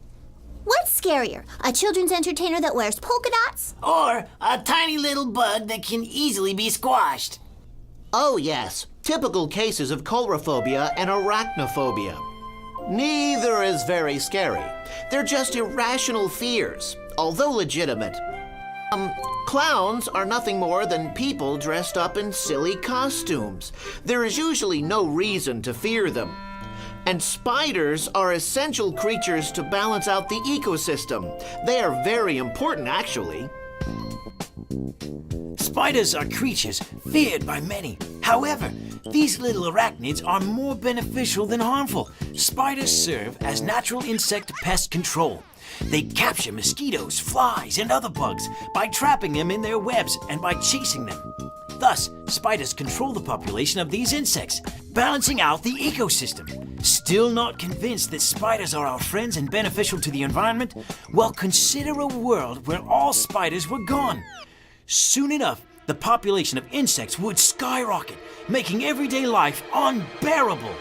What's scarier, a children's entertainer that wears polka dots? Or a tiny little bug that can easily be squashed. Oh, yes. Typical cases of coulrophobia and arachnophobia. Neither is very scary. They're just irrational fears, although legitimate. Clowns are nothing more than people dressed up in silly costumes. There is usually no reason to fear them. And spiders are essential creatures to balance out the ecosystem. They are very important, actually. Spiders are creatures feared by many. However, these little arachnids are more beneficial than harmful. Spiders serve as natural insect pest control. They capture mosquitoes, flies, and other bugs by trapping them in their webs and by chasing them. Thus, spiders control the population of these insects, balancing out the ecosystem. Still not convinced that spiders are our friends and beneficial to the environment? Well, consider a world where all spiders were gone. Soon enough, the population of insects would skyrocket, making everyday life unbearable.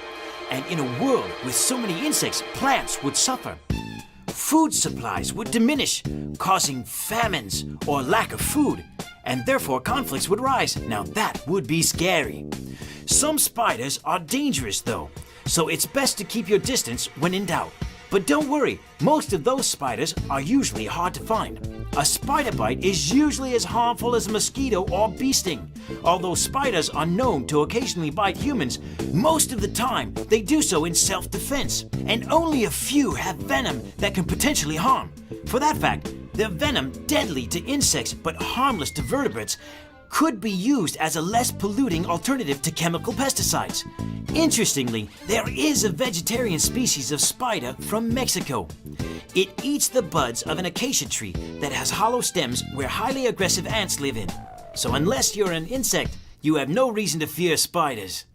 And in a world with so many insects, plants would suffer. Food supplies would diminish, causing famines or lack of food, and therefore conflicts would rise. Now that would be scary. Some spiders are dangerous though, so it's best to keep your distance when in doubt. But don't worry, most of those spiders are usually hard to find. A spider bite is usually as harmful as a mosquito or bee sting. Although spiders are known to occasionally bite humans, most of the time they do so in self-defense, and only a few have venom that can potentially harm. For that fact, their venom, deadly to insects but harmless to vertebrates, could be used as a less polluting alternative to chemical pesticides. Interestingly, there is a vegetarian species of spider from Mexico. It eats the buds of an acacia tree that has hollow stems where highly aggressive ants live in. So unless you're an insect, you have no reason to fear spiders.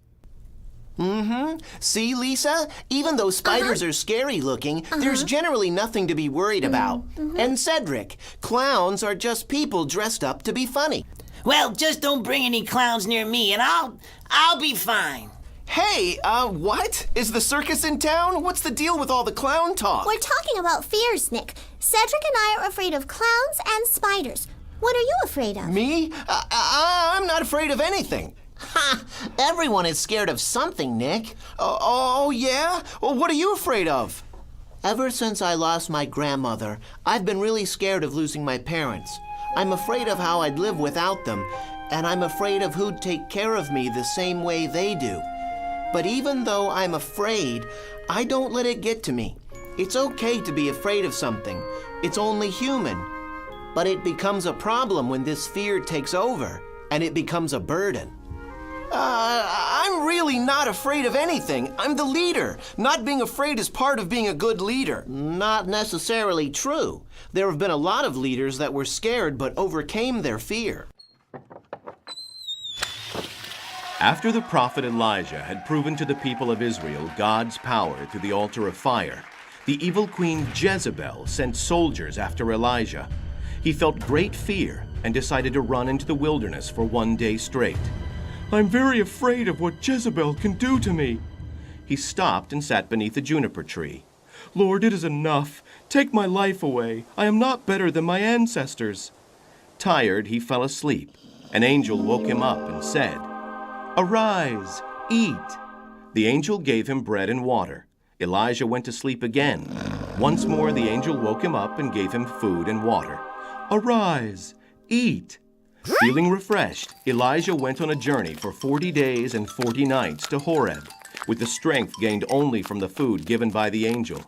See, Lisa? Even though spiders are scary looking, there's generally nothing to be worried about. And Cedric, clowns are just people dressed up to be funny. Well, just don't bring any clowns near me and I'll be fine. Hey, what? Is the circus in town? What's the deal with all the clown talk? We're talking about fears, Nick. Cedric and I are afraid of clowns and spiders. What are you afraid of? Me? I'm not afraid of anything. Ha! Everyone is scared of something, Nick. Oh, yeah? Well, what are you afraid of? Ever since I lost my grandmother, I've been really scared of losing my parents. I'm afraid of how I'd live without them, and I'm afraid of who'd take care of me the same way they do. But even though I'm afraid, I don't let it get to me. It's okay to be afraid of something. It's only human. But it becomes a problem when this fear takes over, and it becomes a burden. I'm really not afraid of anything. I'm the leader. Not being afraid is part of being a good leader. Not necessarily true. There have been a lot of leaders that were scared but overcame their fear. After the prophet Elijah had proven to the people of Israel God's power through the altar of fire, the evil queen Jezebel sent soldiers after Elijah. He felt great fear and decided to run into the wilderness for 1 day straight. I'm very afraid of what Jezebel can do to me. He stopped and sat beneath a juniper tree. Lord, it is enough. Take my life away. I am not better than my ancestors. Tired, he fell asleep. An angel woke him up and said, Arise, eat. The angel gave him bread and water. Elijah went to sleep again. Once more the angel woke him up and gave him food and water. Arise, eat. Feeling refreshed, Elijah went on a journey for 40 days and 40 nights to Horeb, with the strength gained only from the food given by the angel.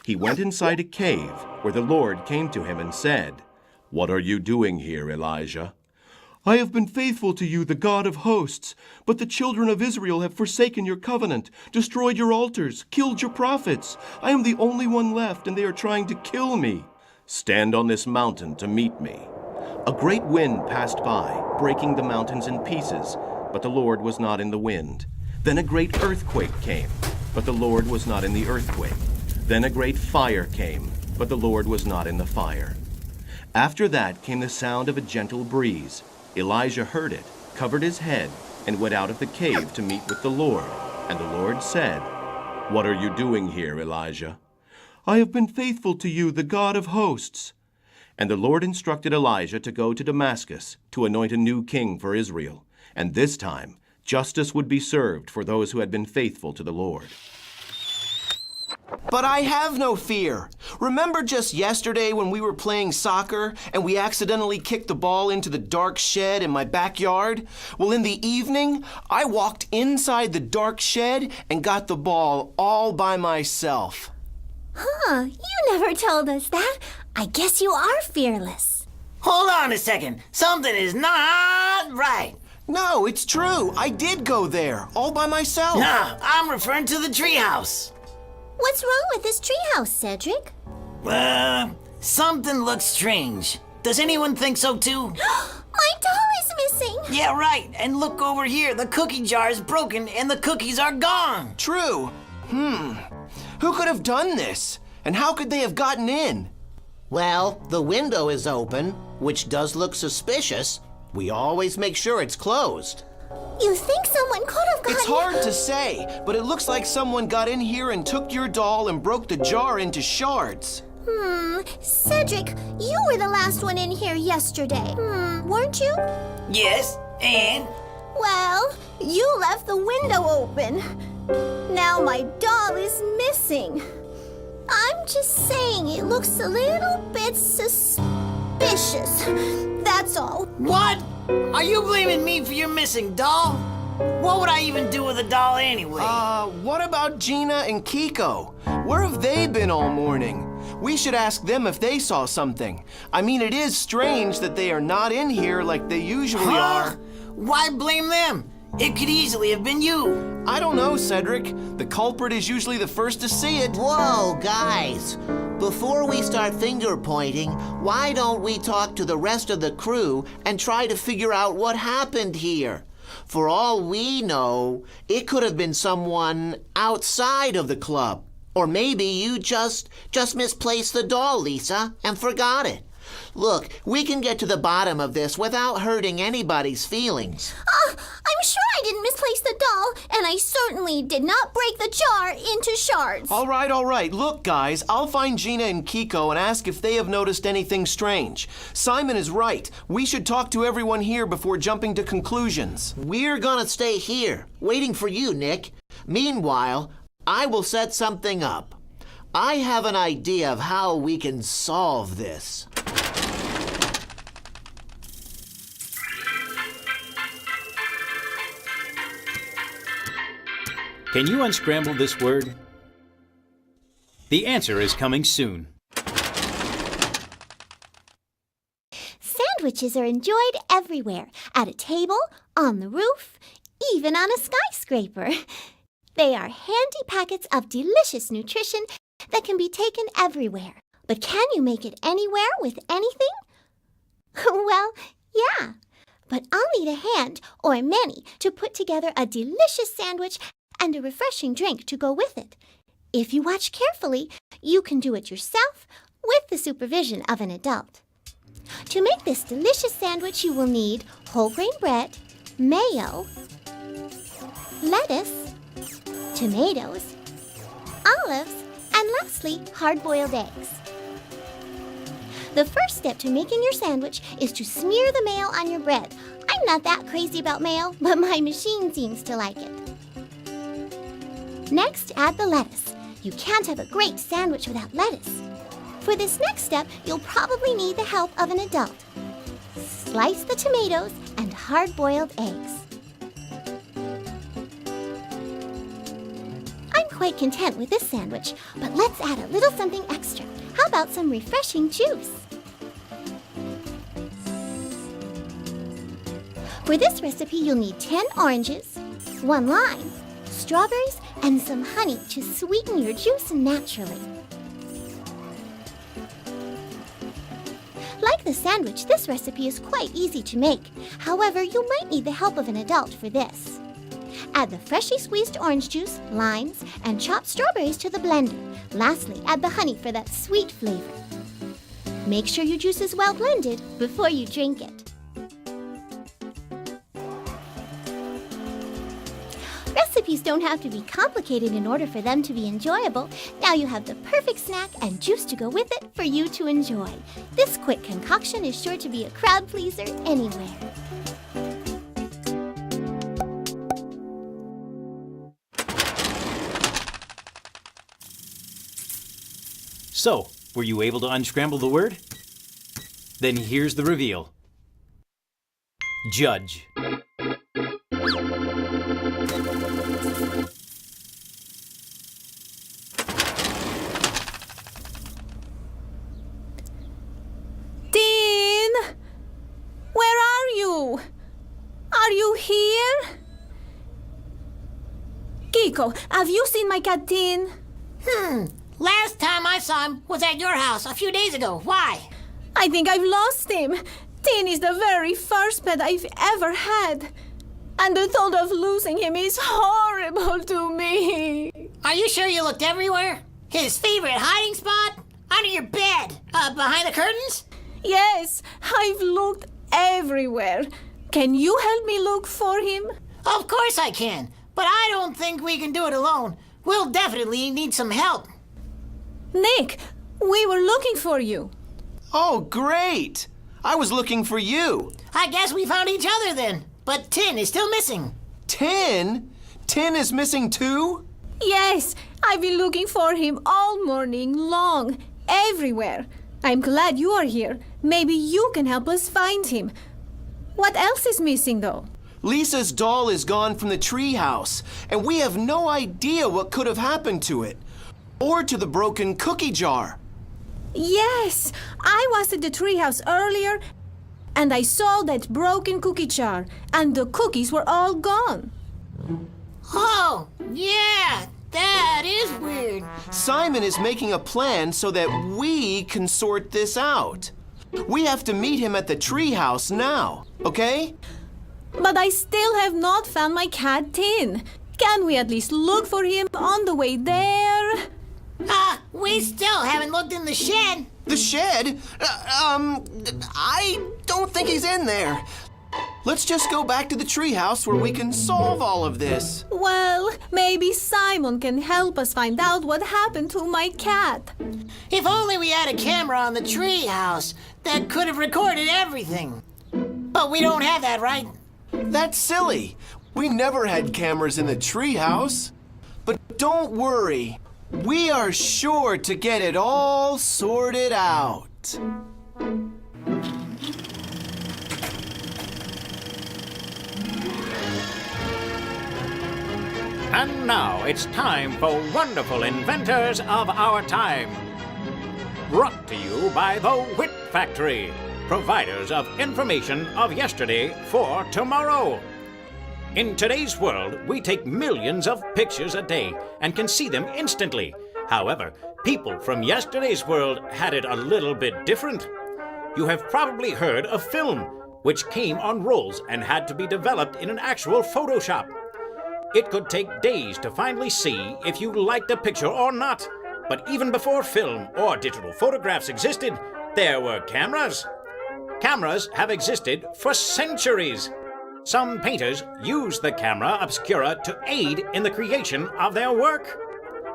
He went inside a cave where the Lord came to him and said, What are you doing here, Elijah? I have been faithful to you, the God of hosts, but the children of Israel have forsaken your covenant, destroyed your altars, killed your prophets. I am the only one left, and they are trying to kill me. Stand on this mountain to meet me. A great wind passed by, breaking the mountains in pieces, but the Lord was not in the wind. Then a great earthquake came, but the Lord was not in the earthquake. Then a great fire came, but the Lord was not in the fire. After that came the sound of a gentle breeze. Elijah heard it, covered his head, and went out of the cave to meet with the Lord. And the Lord said, "What are you doing here, Elijah?" "I have been faithful to you, the God of hosts." And the Lord instructed Elijah to go to Damascus to anoint a new king for Israel. And this time, justice would be served for those who had been faithful to the Lord. But I have no fear. Remember just yesterday when we were playing soccer and we accidentally kicked the ball into the dark shed in my backyard? Well, in the evening, I walked inside the dark shed and got the ball all by myself. Huh, you never told us that. I guess you are fearless. Hold on a second. Something is not right. No, it's true. I did go there, all by myself. Nah, I'm referring to the treehouse. What's wrong with this treehouse, Cedric? Something looks strange. Does anyone think so too? My doll is missing. Yeah, right. And look over here. The cookie jar is broken and the cookies are gone. True. Who could have done this? And how could they have gotten in? Well, the window is open, which does look suspicious. We always make sure it's closed. You think someone could have gotten... It's hard to say, but it looks like someone got in here and took your doll and broke the jar into shards. Cedric, you were the last one in here yesterday, weren't you? Yes, and? Well, you left the window open. Now my doll is missing. I'm just saying it looks a little bit suspicious. That's all. What? Are you blaming me for your missing doll? What would I even do with a doll anyway? What about Gina and Kiko? Where have they been all morning? We should ask them if they saw something. I mean, it is strange that they are not in here like they usually are. Why blame them? It could easily have been you. I don't know, Cedric. The culprit is usually the first to see it. Whoa, guys. Before we start finger pointing, why don't we talk to the rest of the crew and try to figure out what happened here? For all we know, it could have been someone outside of the club. Or maybe you just misplaced the doll, Lisa, and forgot it. Look, we can get to the bottom of this without hurting anybody's feelings. I'm sure I didn't misplace the doll, and I certainly did not break the jar into shards. All right. Look, guys, I'll find Gina and Kiko and ask if they have noticed anything strange. Simon is right. We should talk to everyone here before jumping to conclusions. We're gonna stay here, waiting for you, Nick. Meanwhile, I will set something up. I have an idea of how we can solve this. Can you unscramble this word? The answer is coming soon. Sandwiches are enjoyed everywhere, at a table, on the roof, even on a skyscraper. They are handy packets of delicious nutrition that can be taken everywhere. But can you make it anywhere with anything? Well, yeah. But I'll need a hand, or many, to put together a delicious sandwich and a refreshing drink to go with it. If you watch carefully, you can do it yourself with the supervision of an adult. To make this delicious sandwich, you will need whole grain bread, mayo, lettuce, tomatoes, olives, and lastly, hard-boiled eggs. The first step to making your sandwich is to smear the mayo on your bread. I'm not that crazy about mayo, but my machine seems to like it. Next, add the lettuce. You can't have a great sandwich without lettuce. For this next step, you'll probably need the help of an adult. Slice the tomatoes and hard-boiled eggs. I'm quite content with this sandwich, but let's add a little something extra. How about some refreshing juice? For this recipe, you'll need 10 oranges, 1 lime, strawberries, and some honey to sweeten your juice naturally. Like the sandwich, this recipe is quite easy to make. However, you might need the help of an adult for this. Add the freshly squeezed orange juice, limes, and chopped strawberries to the blender. Lastly, add the honey for that sweet flavor. Make sure your juice is well blended before you drink it. Recipes don't have to be complicated in order for them to be enjoyable. Now you have the perfect snack and juice to go with it for you to enjoy. This quick concoction is sure to be a crowd pleaser anywhere. So, were you able to unscramble the word? Then here's the reveal. Judge. Tin! Where are you? Are you here? Kiko, have you seen my cat Tin? Last time I saw him was at your house a few days ago. Why? I think I've lost him. Tin is the very first pet I've ever had. And the thought of losing him is horrible to me. Are you sure you looked everywhere? His favorite hiding spot? Under your bed? Behind the curtains? Yes, I've looked everywhere. Can you help me look for him? Of course I can, but I don't think we can do it alone. We'll definitely need some help. Nick, we were looking for you. Oh, great! I was looking for you. I guess we found each other then, but Tin is still missing. Tin? Tin is missing too? Yes, I've been looking for him all morning long, everywhere. I'm glad you are here. Maybe you can help us find him. What else is missing, though? Lisa's doll is gone from the treehouse, and we have no idea what could have happened to it. Or to the broken cookie jar. Yes, I was at the treehouse earlier, and I saw that broken cookie jar, and the cookies were all gone. Oh, yeah, that is weird. Simon is making a plan so that we can sort this out. We have to meet him at the treehouse now, okay? But I still have not found my cat Tin. Can we at least look for him on the way there? We still haven't looked in the shed. The shed? I don't think he's in there. Let's just go back to the treehouse where we can solve all of this. Well, maybe Simon can help us find out what happened to my cat. If only we had a camera on the treehouse that could have recorded everything. But we don't have that, right? That's silly. We never had cameras in the treehouse. But don't worry. We are sure to get it all sorted out. And now it's time for Wonderful Inventors of Our Time. Brought to you by the Wit Factory, providers of information of yesterday for tomorrow. In today's world, we take millions of pictures a day and can see them instantly. However, people from yesterday's world had it a little bit different. You have probably heard of film, which came on rolls and had to be developed in an actual Photoshop. It could take days to finally see if you liked a picture or not. But even before film or digital photographs existed, there were cameras. Cameras have existed for centuries. Some painters used the camera obscura to aid in the creation of their work.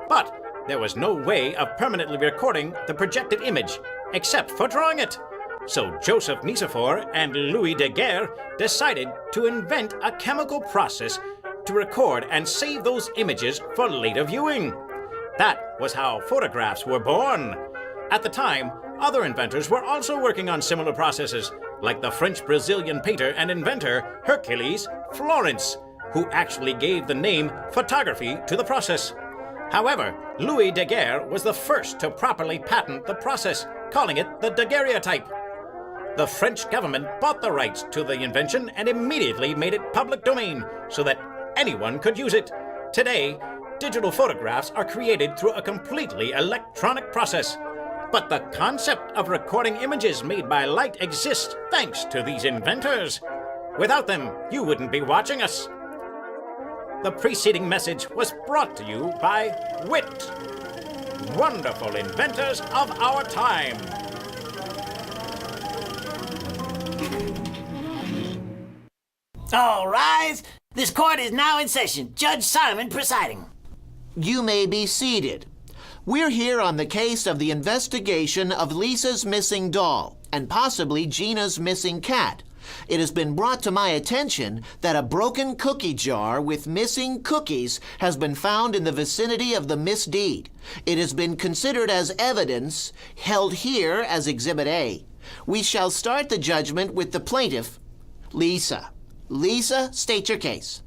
But there was no way of permanently recording the projected image, except for drawing it. So Joseph Nicephore and Louis Daguerre decided to invent a chemical process to record and save those images for later viewing. That was how photographs were born. At the time, other inventors were also working on similar processes, like the French-Brazilian painter and inventor Hercules Florence, who actually gave the name photography to the process. However, Louis Daguerre was the first to properly patent the process, calling it the daguerreotype. The French government bought the rights to the invention and immediately made it public domain so that anyone could use it. Today, digital photographs are created through a completely electronic process. But the concept of recording images made by light exists thanks to these inventors. Without them, you wouldn't be watching us. The preceding message was brought to you by WIT, Wonderful Inventors of Our Time. All rise. This court is now in session. Judge Simon presiding. You may be seated. We're here on the case of the investigation of Lisa's missing doll and possibly Gina's missing cat. It has been brought to my attention that a broken cookie jar with missing cookies has been found in the vicinity of the misdeed. It has been considered as evidence, held here as Exhibit A. We shall start the judgment with the plaintiff, Lisa. Lisa, state your case.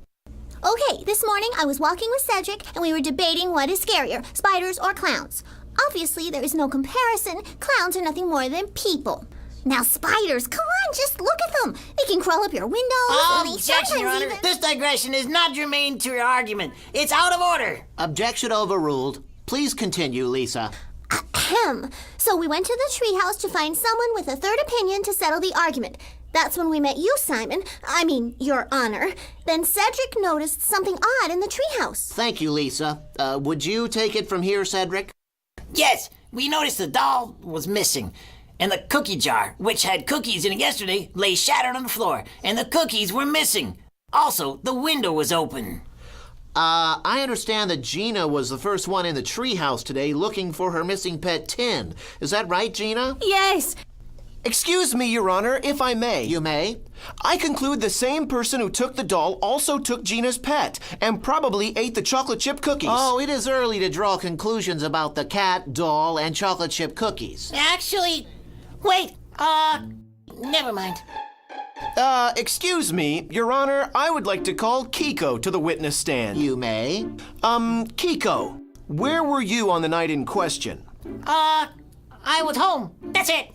Okay, this morning I was walking with Cedric and we were debating what is scarier, spiders or clowns. Obviously, there is no comparison. Clowns are nothing more than people. Now, spiders, come on, just look at them. They can crawl up your windows. Objection, Your Honor. This digression is not germane to your argument. It's out of order. Objection overruled. Please continue, Lisa. Ahem. So we went to the treehouse to find someone with a third opinion to settle the argument. That's when we met you, Simon. I mean, Your Honor. Then Cedric noticed something odd in the treehouse. Thank you, Lisa. Would you take it from here, Cedric? Yes, we noticed the doll was missing. And the cookie jar, which had cookies in it yesterday, lay shattered on the floor. And the cookies were missing. Also, the window was open. I understand that Gina was the first one in the treehouse today looking for her missing pet Tin. Is that right, Gina? Yes. Excuse me, Your Honor, if I may. You may. I conclude the same person who took the doll also took Gina's pet and probably ate the chocolate chip cookies. Oh, it is early to draw conclusions about the cat, doll, and chocolate chip cookies. Actually, wait, never mind. Excuse me, Your Honor, I would like to call Kiko to the witness stand. You may. Kiko, where were you on the night in question? I was home. That's it.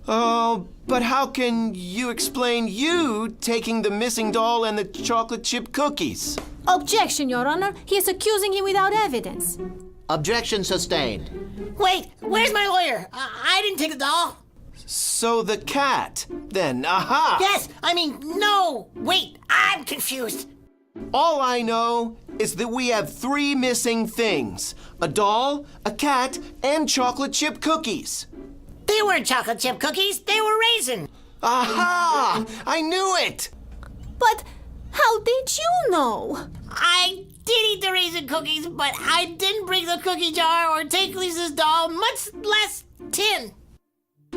Oh, but how can you explain you taking the missing doll and the chocolate chip cookies? Objection, Your Honor. He is accusing him without evidence. Objection sustained. Wait, where's my lawyer? I didn't take the doll. So the cat, then, aha! Yes, I mean, no. Wait, I'm confused. All I know is that we have 3 missing things. A doll, a cat, and chocolate chip cookies. They weren't chocolate chip cookies. They were raisin. Aha! I knew it! But how did you know? I did eat the raisin cookies, but I didn't bring the cookie jar or take Lisa's doll, much less Tin.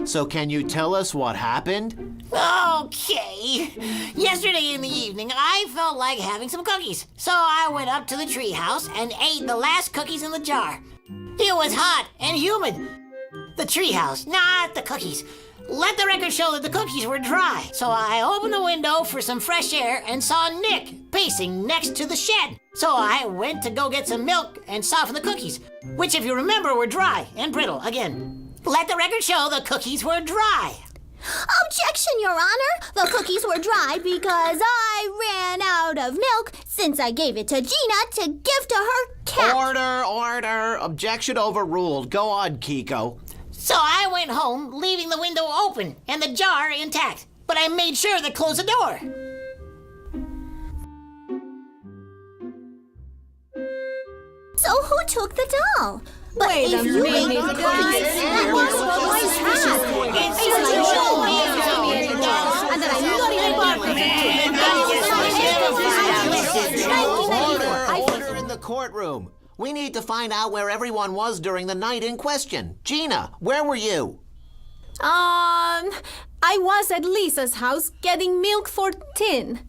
So can you tell us what happened? Okay. Yesterday in the evening, I felt like having some cookies. So I went up to the treehouse and ate the last cookies in the jar. It was hot and humid. The treehouse, not the cookies. Let the record show that the cookies were dry. So I opened the window for some fresh air and saw Nick pacing next to the shed. So I went to go get some milk and soften the cookies, which, if you remember, were dry and brittle again. Let the record show the cookies were dry. Objection, Your Honor. The cookies were dry because I ran out of milk since I gave it to Gina to give to her cat. Order. Objection overruled. Go on, Kiko. So I went home, leaving the window open and the jar intact. But I made sure to close the door. So who took the doll? But Wait if a you minute, ate the guys. cookies, that was And then I'm not even part of it. Order in the courtroom. We need to find out where everyone was during the night in question. Gina, where were you? I was at Lisa's house getting milk for Tin,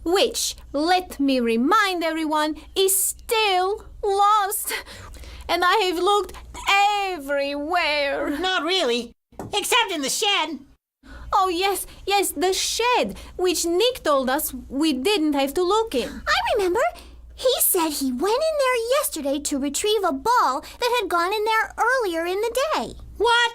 which, let me remind everyone, is still lost. And I have looked everywhere. Not really, except in the shed. Oh, yes, the shed, which Nick told us we didn't have to look in. I remember. He said he went in there yesterday to retrieve a ball that had gone in there earlier in the day. What?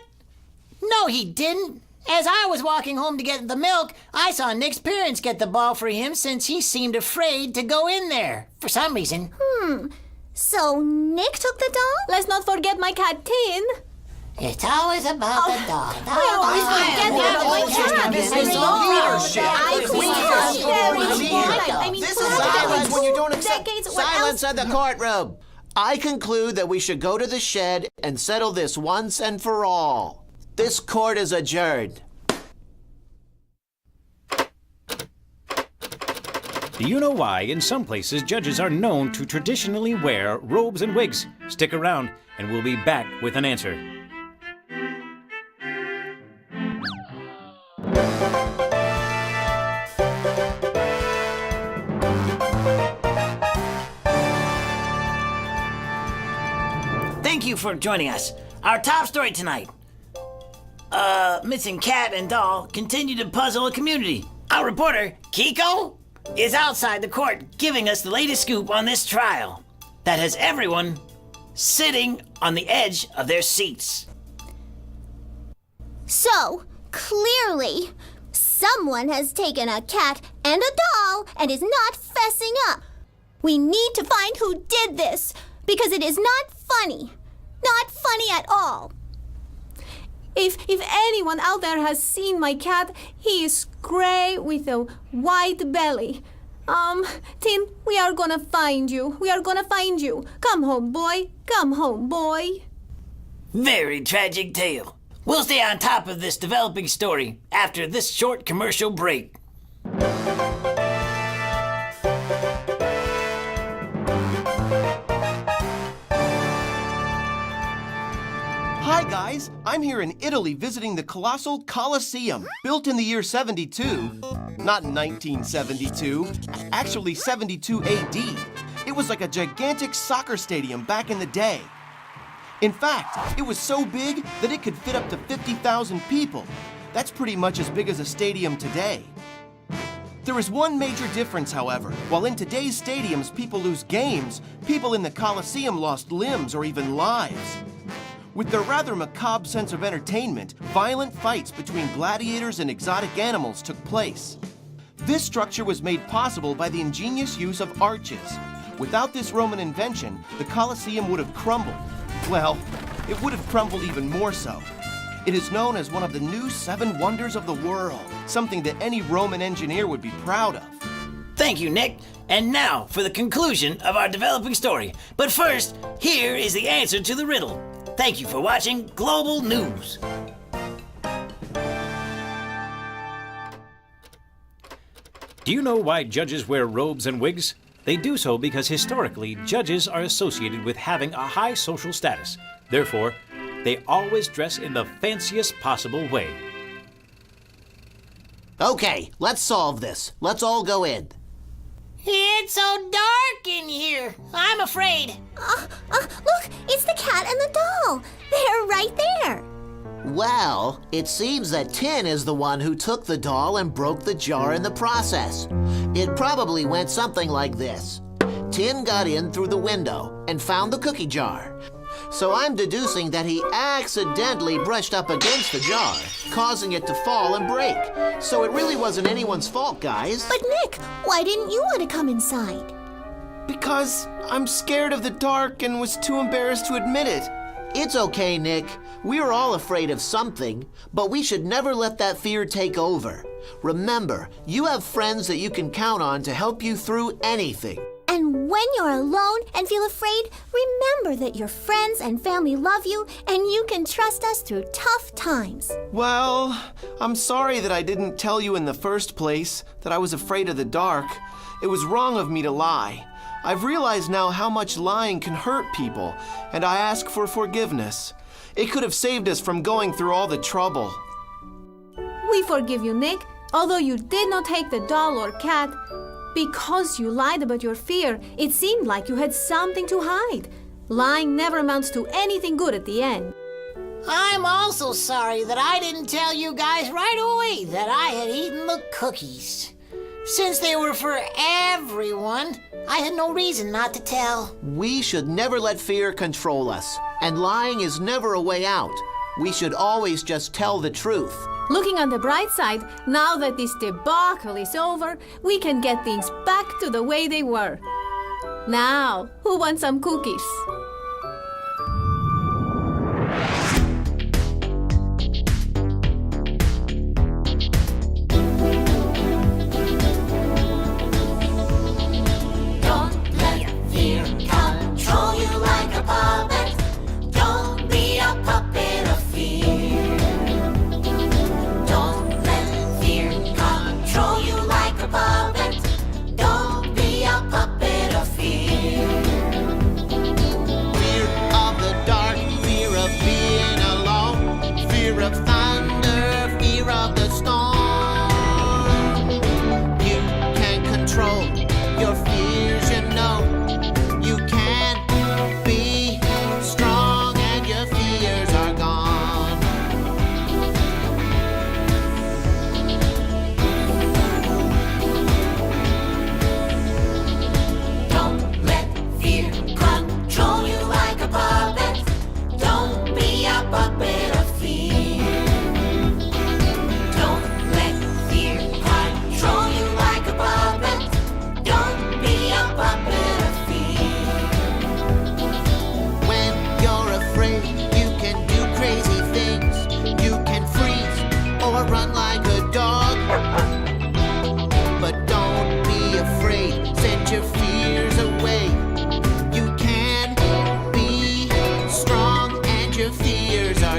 No, he didn't. As I was walking home to get the milk, I saw Nick's parents get the ball for him since he seemed afraid to go in there, for some reason. So Nick took the doll? Let's not forget my cat Tin. It's always about the dog. I always forget This is silence when you don't accept. Silence in the courtroom. I conclude that we should go to the shed and settle this once and for all. This court is adjourned. Do you know why in some places judges are known to traditionally wear robes and wigs? Stick around and we'll be back with an answer. Thank you for joining us. Our top story tonight. Missing cat and doll continue to puzzle a community. Our reporter, Kiko, is outside the court giving us the latest scoop on this trial that has everyone sitting on the edge of their seats. So, clearly, someone has taken a cat and a doll and is not fessing up. We need to find who did this, because it is not funny. Not funny at all. If anyone out there has seen my cat, he is gray with a white belly. Tin, we are gonna find you. We are gonna find you. Come home, boy. Come home, boy. Very tragic tale. We'll stay on top of this developing story after this short commercial break. Hi guys, I'm here in Italy visiting the colossal Colosseum, built in the year 72. Not 1972, actually 72 AD. It was like a gigantic soccer stadium back in the day. In fact, it was so big that it could fit up to 50,000 people. That's pretty much as big as a stadium today. There is one major difference, however. While in today's stadiums people lose games, people in the Colosseum lost limbs or even lives. With their rather macabre sense of entertainment, violent fights between gladiators and exotic animals took place. This structure was made possible by the ingenious use of arches. Without this Roman invention, the Colosseum would have crumbled. Well, it would have crumbled even more so. It is known as one of the new 7 wonders of the world, something that any Roman engineer would be proud of. Thank you, Nick. And now for the conclusion of our developing story. But first, here is the answer to the riddle. Thank you for watching Global News. Do you know why judges wear robes and wigs? They do so because historically, judges are associated with having a high social status. Therefore, they always dress in the fanciest possible way. Okay, let's solve this. Let's all go in. It's so dark in here. I'm afraid. Look, it's the cat and the doll. They're right there. Well, it seems that Tin is the one who took the doll and broke the jar in the process. It probably went something like this. Tin got in through the window and found the cookie jar. So I'm deducing that he accidentally brushed up against the jar, causing it to fall and break. So it really wasn't anyone's fault, guys. But Nick, why didn't you want to come inside? Because I'm scared of the dark and was too embarrassed to admit it. It's okay, Nick. We're all afraid of something, but we should never let that fear take over. Remember, you have friends that you can count on to help you through anything. And when you're alone and feel afraid, remember that your friends and family love you and you can trust us through tough times. Well, I'm sorry that I didn't tell you in the first place that I was afraid of the dark. It was wrong of me to lie. I've realized now how much lying can hurt people, and I ask for forgiveness. It could have saved us from going through all the trouble. We forgive you, Nick, although you did not take the doll or cat. Because you lied about your fear, it seemed like you had something to hide. Lying never amounts to anything good at the end. I'm also sorry that I didn't tell you guys right away that I had eaten the cookies. Since they were for everyone, I had no reason not to tell. We should never let fear control us, and lying is never a way out. We should always just tell the truth. Looking on the bright side, now that this debacle is over, we can get things back to the way they were. Now, who wants some cookies? Don't let fear control you like a puppet. Don't be a puppet of fear. Don't let fear control you like a puppet. Don't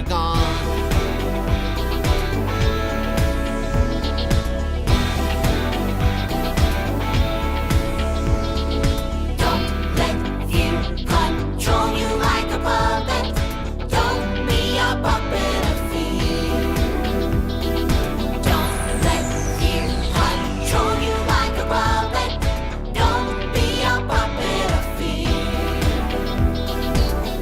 gone. Don't let fear control you like a puppet. Don't be a puppet of fear. Don't let fear control you like a puppet. Don't be a puppet of fear.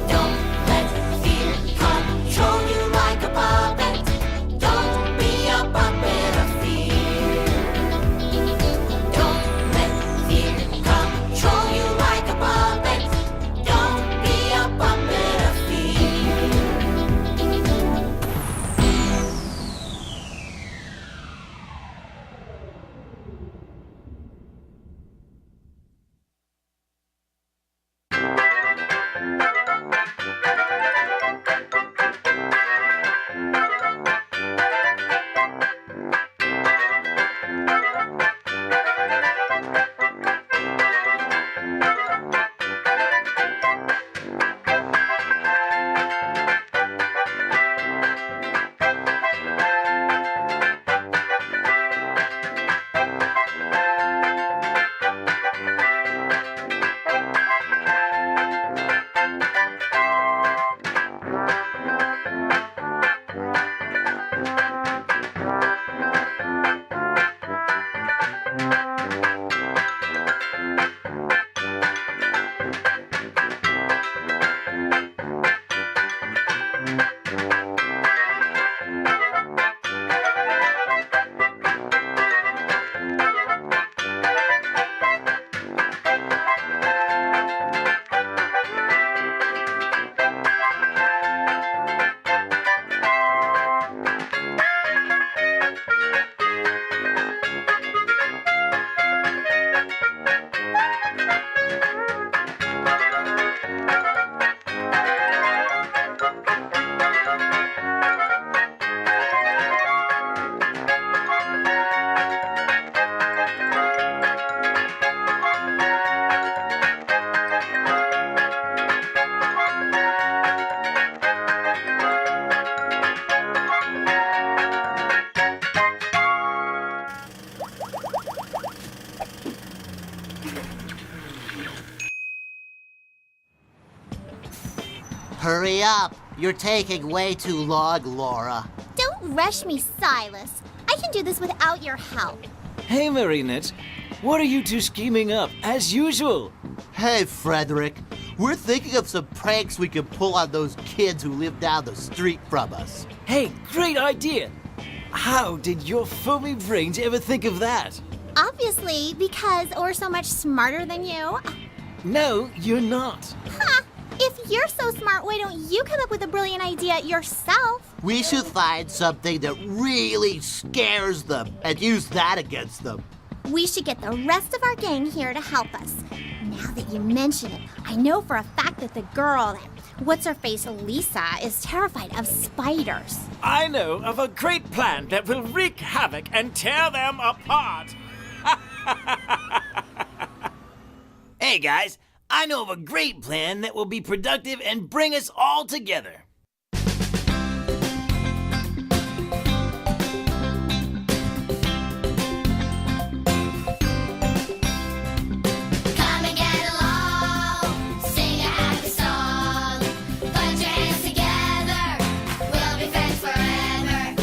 Don't let fear control you like a puppet. Don't be a puppet of fear. Don't let fear control you like a puppet. Don't be a puppet of fear. Hurry up. You're taking way too long, Laura. Don't rush me, Silas. I can do this without your help. Hey, Marinette. What are you two scheming up, as usual? Hey, Frederick. We're thinking of some pranks we can pull on those kids who live down the street from us. Hey, great idea! How did your foamy brains ever think of that? Obviously, because we're so much smarter than you. No, you're not. Ha! If you're so smart, why don't you come up with a brilliant idea yourself? We should find something that really scares them and use that against them. We should get the rest of our gang here to help us. Now that you mention it, I know for a fact that the girl, what's-her-face, Lisa, is terrified of spiders. I know of a great plan that will wreak havoc and tear them apart. Hey, guys, I know of a great plan that will be productive and bring us all together. Come and get along, sing a happy song. Put your hands together, we'll be friends forever.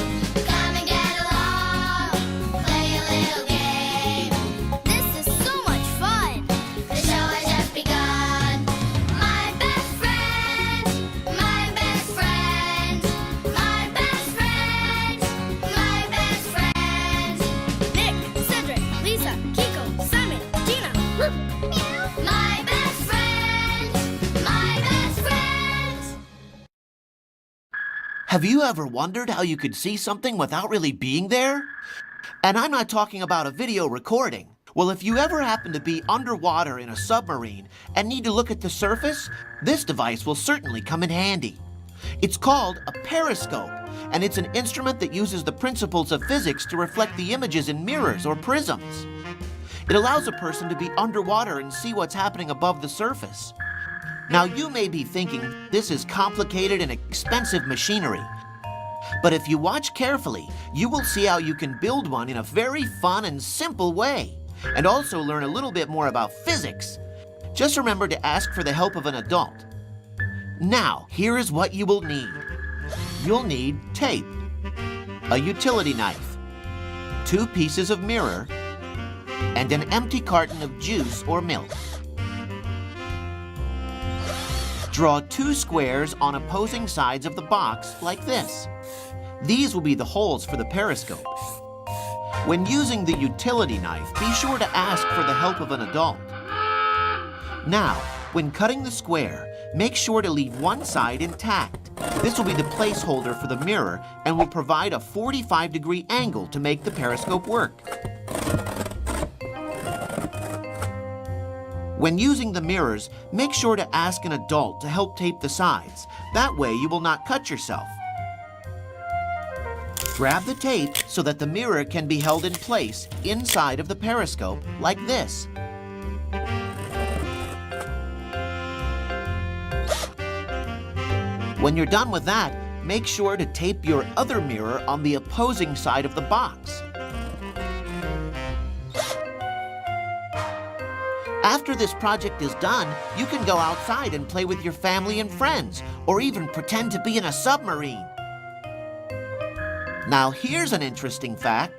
Come and get along, play a little game. This is so much fun. The show has just begun. My best friend, my best friend, my best friend, my best friend. Nick, Cedric, Lisa, Kiko, Simon, Gina. My best friend, my best friend. Have you ever wondered how you could see something without really being there? And I'm not talking about a video recording. Well, if you ever happen to be underwater in a submarine and need to look at the surface, this device will certainly come in handy. It's called a periscope, and it's an instrument that uses the principles of physics to reflect the images in mirrors or prisms. It allows a person to be underwater and see what's happening above the surface. Now you may be thinking this is complicated and expensive machinery. But if you watch carefully, you will see how you can build one in a very fun and simple way, and also learn a little bit more about physics. Just remember to ask for the help of an adult. Now, here is what you will need. You'll need tape, a utility knife, 2 pieces of mirror, and an empty carton of juice or milk. Draw 2 squares on opposing sides of the box like this. These will be the holes for the periscope. When using the utility knife, be sure to ask for the help of an adult. Now, when cutting the square, make sure to leave one side intact. This will be the placeholder for the mirror and will provide a 45-degree angle to make the periscope work. When using the mirrors, make sure to ask an adult to help tape the sides. That way you will not cut yourself. Grab the tape so that the mirror can be held in place inside of the periscope like this. When you're done with that, make sure to tape your other mirror on the opposing side of the box. After this project is done, you can go outside and play with your family and friends, or even pretend to be in a submarine. Now here's an interesting fact.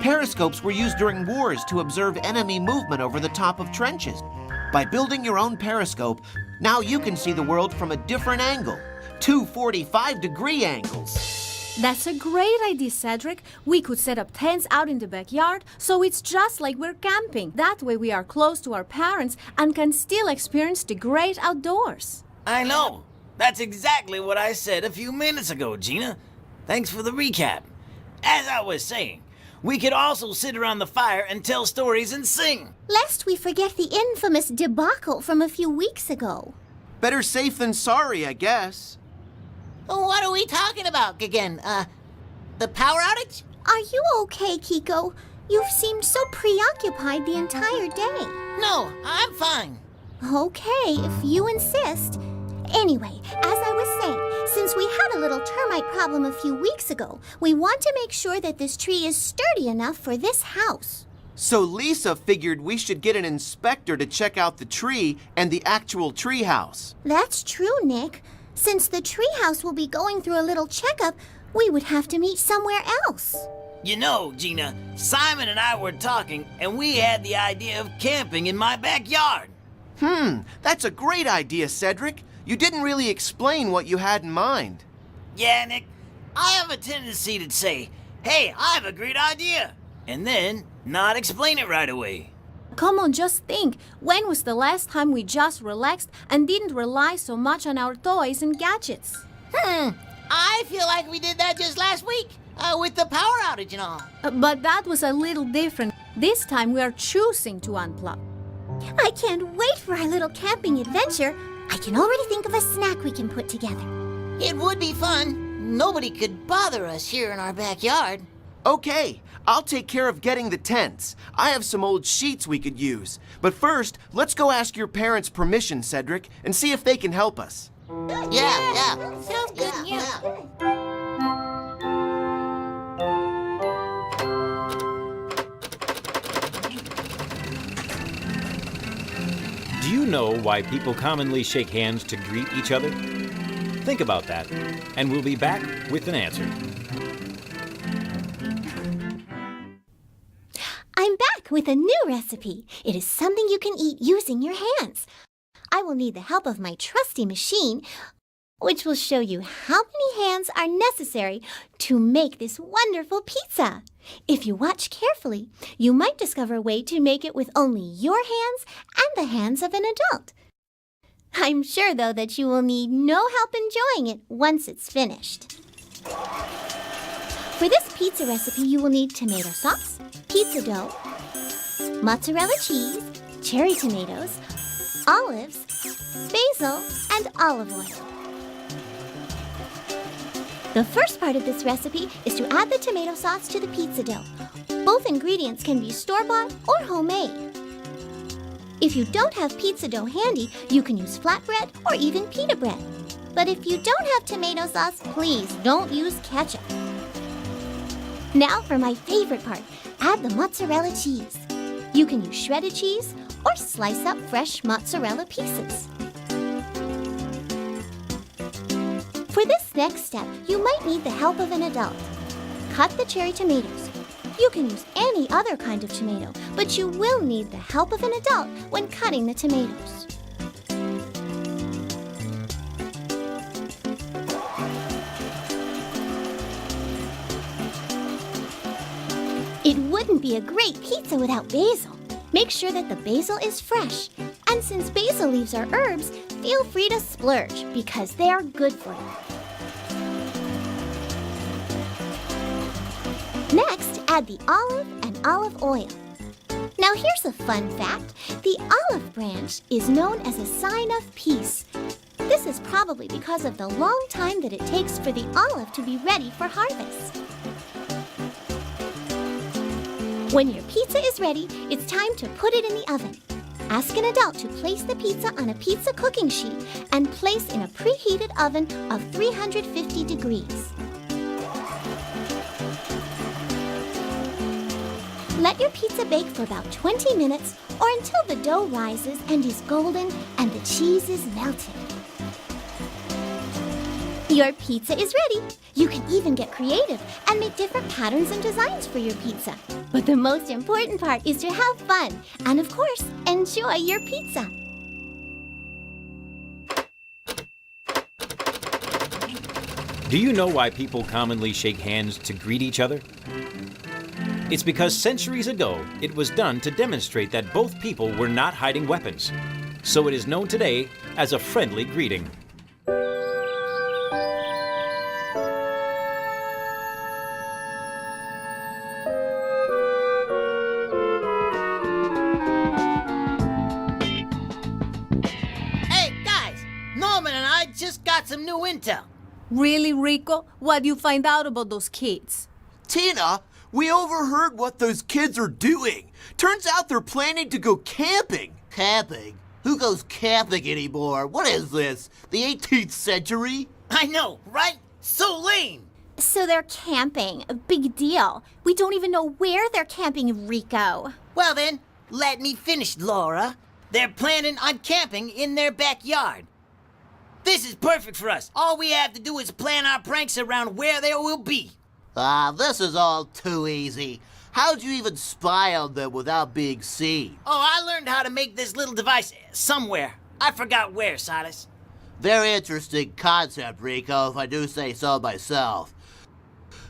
Periscopes were used during wars to observe enemy movement over the top of trenches. By building your own periscope, now you can see the world from a different angle, 2 45-degree angles. That's a great idea, Cedric. We could set up tents out in the backyard, so it's just like we're camping. That way we are close to our parents and can still experience the great outdoors. I know. That's exactly what I said a few minutes ago, Gina. Thanks for the recap. As I was saying, we could also sit around the fire and tell stories and sing. Lest we forget the infamous debacle from a few weeks ago. Better safe than sorry, I guess. What are we talking about again? The power outage? Are you okay, Kiko? You've seemed so preoccupied the entire day. No, I'm fine. Okay, if you insist. Anyway, as I was saying, since we had a little termite problem a few weeks ago, we want to make sure that this tree is sturdy enough for this house. So Lisa figured we should get an inspector to check out the tree and the actual tree house. That's true, Nick. Since the treehouse will be going through a little checkup, we would have to meet somewhere else. You know, Gina, Simon and I were talking, and we had the idea of camping in my backyard. That's a great idea, Cedric. You didn't really explain what you had in mind. Yeah, Nick, I have a tendency to say, hey, I have a great idea, and then not explain it right away. Come on, just think. When was the last time we just relaxed and didn't rely so much on our toys and gadgets? I feel like we did that just last week, with the power outage and all. But that was a little different. This time we are choosing to unplug. I can't wait for our little camping adventure. I can already think of a snack we can put together. It would be fun. Nobody could bother us here in our backyard. Okay, I'll take care of getting the tents. I have some old sheets we could use. But first, let's go ask your parents' permission, Cedric, and see if they can help us. Yeah. Sounds good, yeah. Do you know why people commonly shake hands to greet each other? Think about that, and we'll be back with an answer. I'm back with a new recipe. It is something you can eat using your hands. I will need the help of my trusty machine, which will show you how many hands are necessary to make this wonderful pizza. If you watch carefully, you might discover a way to make it with only your hands and the hands of an adult. I'm sure, though, that you will need no help enjoying it once it's finished. For this pizza recipe, you will need tomato sauce, pizza dough, mozzarella cheese, cherry tomatoes, olives, basil, and olive oil. The first part of this recipe is to add the tomato sauce to the pizza dough. Both ingredients can be store-bought or homemade. If you don't have pizza dough handy, you can use flatbread or even pita bread. But if you don't have tomato sauce, please don't use ketchup. Now for my favorite part, add the mozzarella cheese. You can use shredded cheese or slice up fresh mozzarella pieces. For this next step, you might need the help of an adult. Cut the cherry tomatoes. You can use any other kind of tomato, but you will need the help of an adult when cutting the tomatoes. It wouldn't be a great pizza without basil. Make sure that the basil is fresh. And since basil leaves are herbs, feel free to splurge because they are good for you. Next, add the olive and olive oil. Now here's a fun fact. The olive branch is known as a sign of peace. This is probably because of the long time that it takes for the olive to be ready for harvest. When your pizza is ready, it's time to put it in the oven. Ask an adult to place the pizza on a pizza cooking sheet and place in a preheated oven of 350 degrees. Let your pizza bake for about 20 minutes or until the dough rises and is golden and the cheese is melted. Your pizza is ready. You can even get creative and make different patterns and designs for your pizza. But the most important part is to have fun and, of course, enjoy your pizza. Do you know why people commonly shake hands to greet each other? It's because centuries ago, it was done to demonstrate that both people were not hiding weapons. So it is known today as a friendly greeting. Hey, guys! Norman and I just got some new intel. Really, Rico? What do you find out about those kids? Tina, we overheard what those kids are doing. Turns out they're planning to go camping. Camping? Who goes camping anymore? What is this? The 18th century? I know, right? So lame! So they're camping. A big deal. We don't even know where they're camping, Rico. Well then, let me finish, Laura. They're planning on camping in their backyard. This is perfect for us. All we have to do is plan our pranks around where they will be. This is all too easy. How'd you even spy on them without being seen? Oh, I learned how to make this little device somewhere. I forgot where, Silas. Very interesting concept, Rico, if I do say so myself.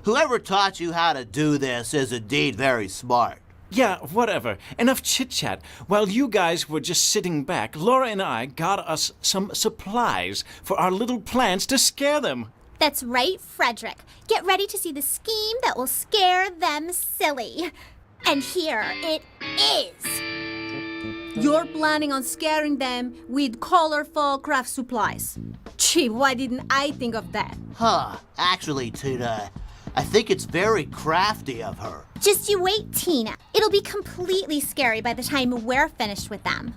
Whoever taught you how to do this is indeed very smart. Yeah, whatever. Enough chit-chat. While you guys were just sitting back, Laura and I got us some supplies for our little plans to scare them. That's right, Frederick. Get ready to see the scheme that will scare them silly. And here it is. You're planning on scaring them with colorful craft supplies. Gee, why didn't I think of that? Actually, Tina, I think it's very crafty of her. Just you wait, Tina. It'll be completely scary by the time we're finished with them.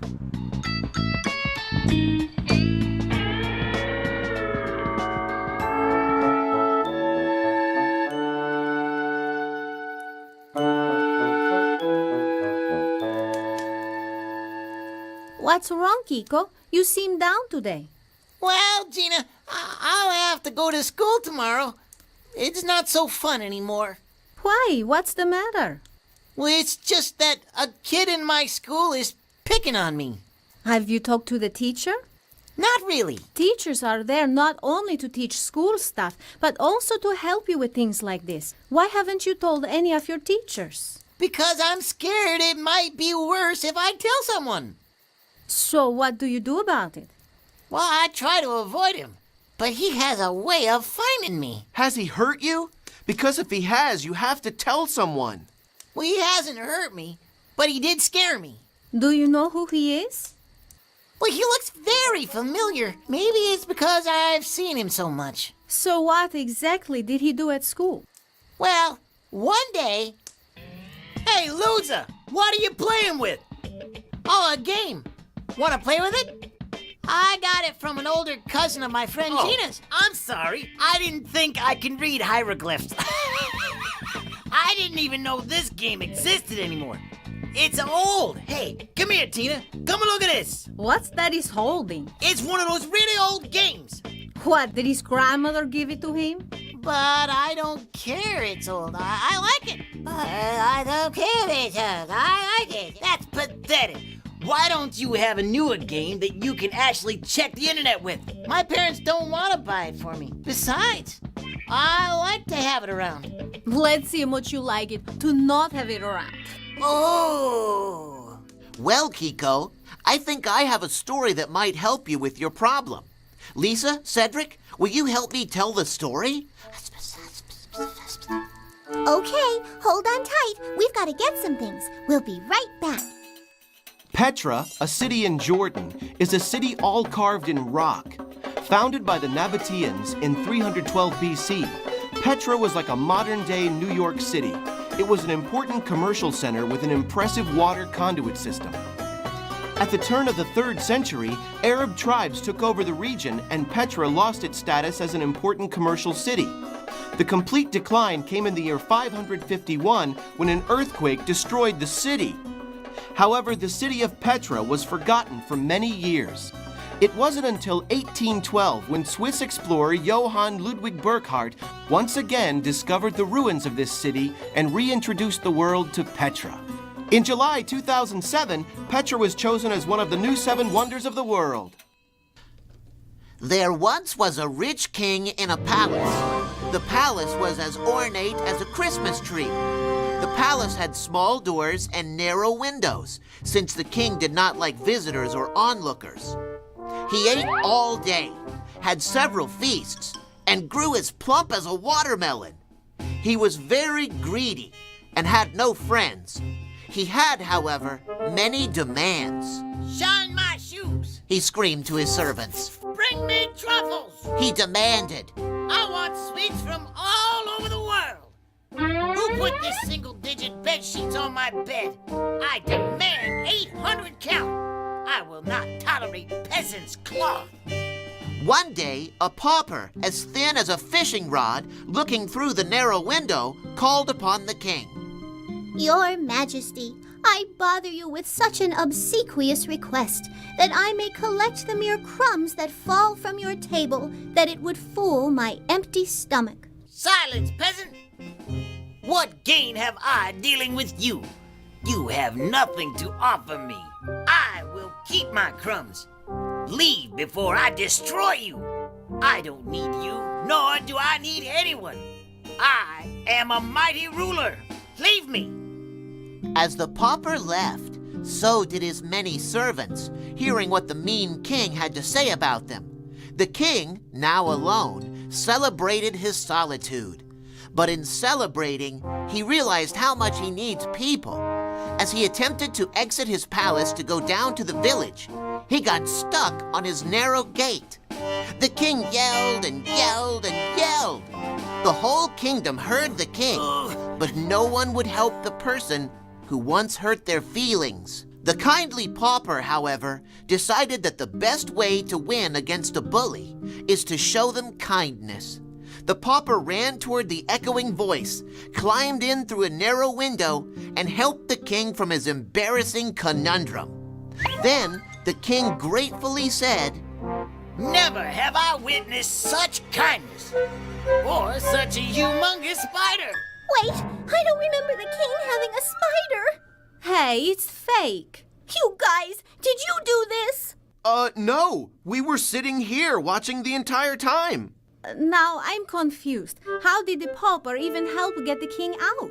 What's wrong, Kiko? You seem down today. Well, Gina, I'll have to go to school tomorrow. It's not so fun anymore. Why? What's the matter? Well, it's just that a kid in my school is picking on me. Have you talked to the teacher? Not really. Teachers are there not only to teach school stuff, but also to help you with things like this. Why haven't you told any of your teachers? Because I'm scared it might be worse if I tell someone. So what do you do about it? Well, I try to avoid him, but he has a way of finding me. Has he hurt you? Because if he has, you have to tell someone. Well, he hasn't hurt me, but he did scare me. Do you know who he is? Well, he looks very familiar. Maybe it's because I've seen him so much. So what exactly did he do at school? Well, one day... Hey, loser! What are you playing with? Oh, a game. Want to play with it? I got it from an older cousin of my friend Gina's. I'm sorry. I didn't think I can read hieroglyphs. I didn't even know this game existed anymore. It's old. Hey, come here, Tina. Come and look at this. What's that he's holding? It's one of those really old games. What, did his grandmother give it to him? But I don't care it's old. I like it. But I don't care it's old. I like it. That's pathetic. Why don't you have a newer game that you can actually check the internet with? My parents don't want to buy it for me. Besides, I like to have it around. Let's see how much you like it to not have it around. Oh! Well, Kiko, I think I have a story that might help you with your problem. Lisa, Cedric, will you help me tell the story? Okay, hold on tight. We've got to get some things. We'll be right back. Petra, a city in Jordan, is a city all carved in rock. Founded by the Nabateans in 312 BC, Petra was like a modern-day New York City. It was an important commercial center with an impressive water conduit system. At the turn of the 3rd century, Arab tribes took over the region and Petra lost its status as an important commercial city. The complete decline came in the year 551 when an earthquake destroyed the city. However, the city of Petra was forgotten for many years. It wasn't until 1812 when Swiss explorer Johann Ludwig Burckhardt once again discovered the ruins of this city and reintroduced the world to Petra. In July 2007, Petra was chosen as one of the new 7 wonders of the world. There once was a rich king in a palace. The palace was as ornate as a Christmas tree. The palace had small doors and narrow windows, since the king did not like visitors or onlookers. He ate all day, had several feasts, and grew as plump as a watermelon. He was very greedy and had no friends. He had, however, many demands. Shine my shoes. He screamed to his servants. Bring me truffles. He demanded. I want sweets from all over the world. Who put this single-digit bed sheets on my bed? I demand 800 count. I will not tolerate peasants' cloth. One day, a pauper, as thin as a fishing rod, looking through the narrow window, called upon the king. Your Majesty, I bother you with such an obsequious request that I may collect the mere crumbs that fall from your table, that it would fool my empty stomach. Silence, peasant! What gain have I dealing with you? You have nothing to offer me. I will keep my crumbs. Leave before I destroy you. I don't need you, nor do I need anyone. I am a mighty ruler. Leave me. As the pauper left, so did his many servants, hearing what the mean king had to say about them. The king, now alone, celebrated his solitude. But in celebrating, he realized how much he needs people. As he attempted to exit his palace to go down to the village, he got stuck on his narrow gate. The king yelled and yelled and yelled. The whole kingdom heard the king, but no one would help the person who once hurt their feelings. The kindly pauper, however, decided that the best way to win against a bully is to show them kindness. The pauper ran toward the echoing voice, climbed in through a narrow window, and helped the king from his embarrassing conundrum. Then the king gratefully said, Never have I witnessed such kindness, or such a humongous spider. Wait, I don't remember the king having a spider. Hey, it's fake. You guys, did you do this? No. We were sitting here watching the entire time. Now I'm confused. How did the pauper even help get the king out?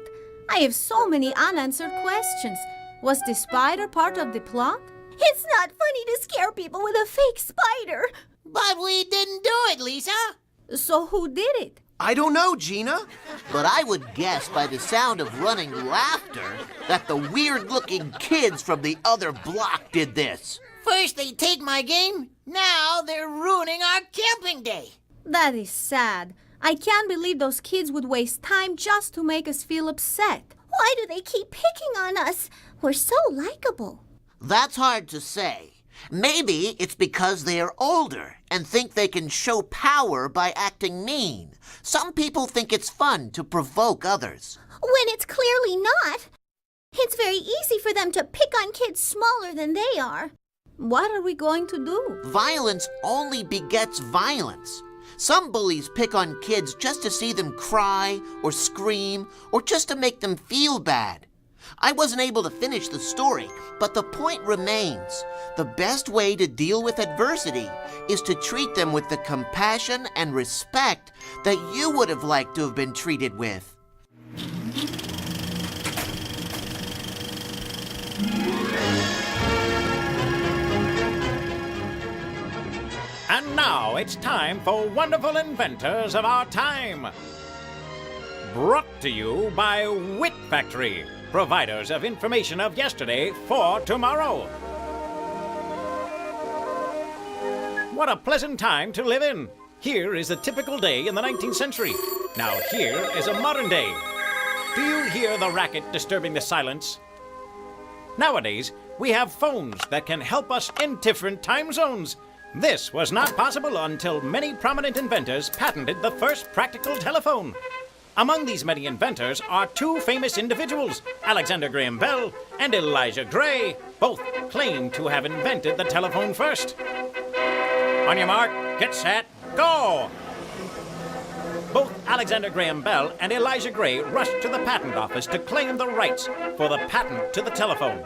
I have so many unanswered questions. Was the spider part of the plot? It's not funny to scare people with a fake spider. But we didn't do it, Lisa. So who did it? I don't know, Gina. but I would guess by the sound of running laughter that the weird-looking kids from the other block did this. First they take my game, now they're ruining our camping day. That is sad. I can't believe those kids would waste time just to make us feel upset. Why do they keep picking on us? We're so likable. That's hard to say. Maybe it's because they are older and think they can show power by acting mean. Some people think it's fun to provoke others. When it's clearly not. It's very easy for them to pick on kids smaller than they are. What are we going to do? Violence only begets violence. Some bullies pick on kids just to see them cry or scream or just to make them feel bad. I wasn't able to finish the story, but the point remains. The best way to deal with adversity is to treat them with the compassion and respect that you would have liked to have been treated with. And now it's time for Wonderful Inventors of Our Time. Brought to you by Wit Factory, providers of information of yesterday for tomorrow. What a pleasant time to live in. Here is a typical day in the 19th century. Now here is a modern day. Do you hear the racket disturbing the silence? Nowadays, we have phones that can help us in different time zones. This was not possible until many prominent inventors patented the first practical telephone. Among these many inventors are two famous individuals, Alexander Graham Bell and Elijah Gray. Both claim to have invented the telephone first. On your mark, get set, go! Both Alexander Graham Bell and Elijah Gray rushed to the patent office to claim the rights for the patent to the telephone.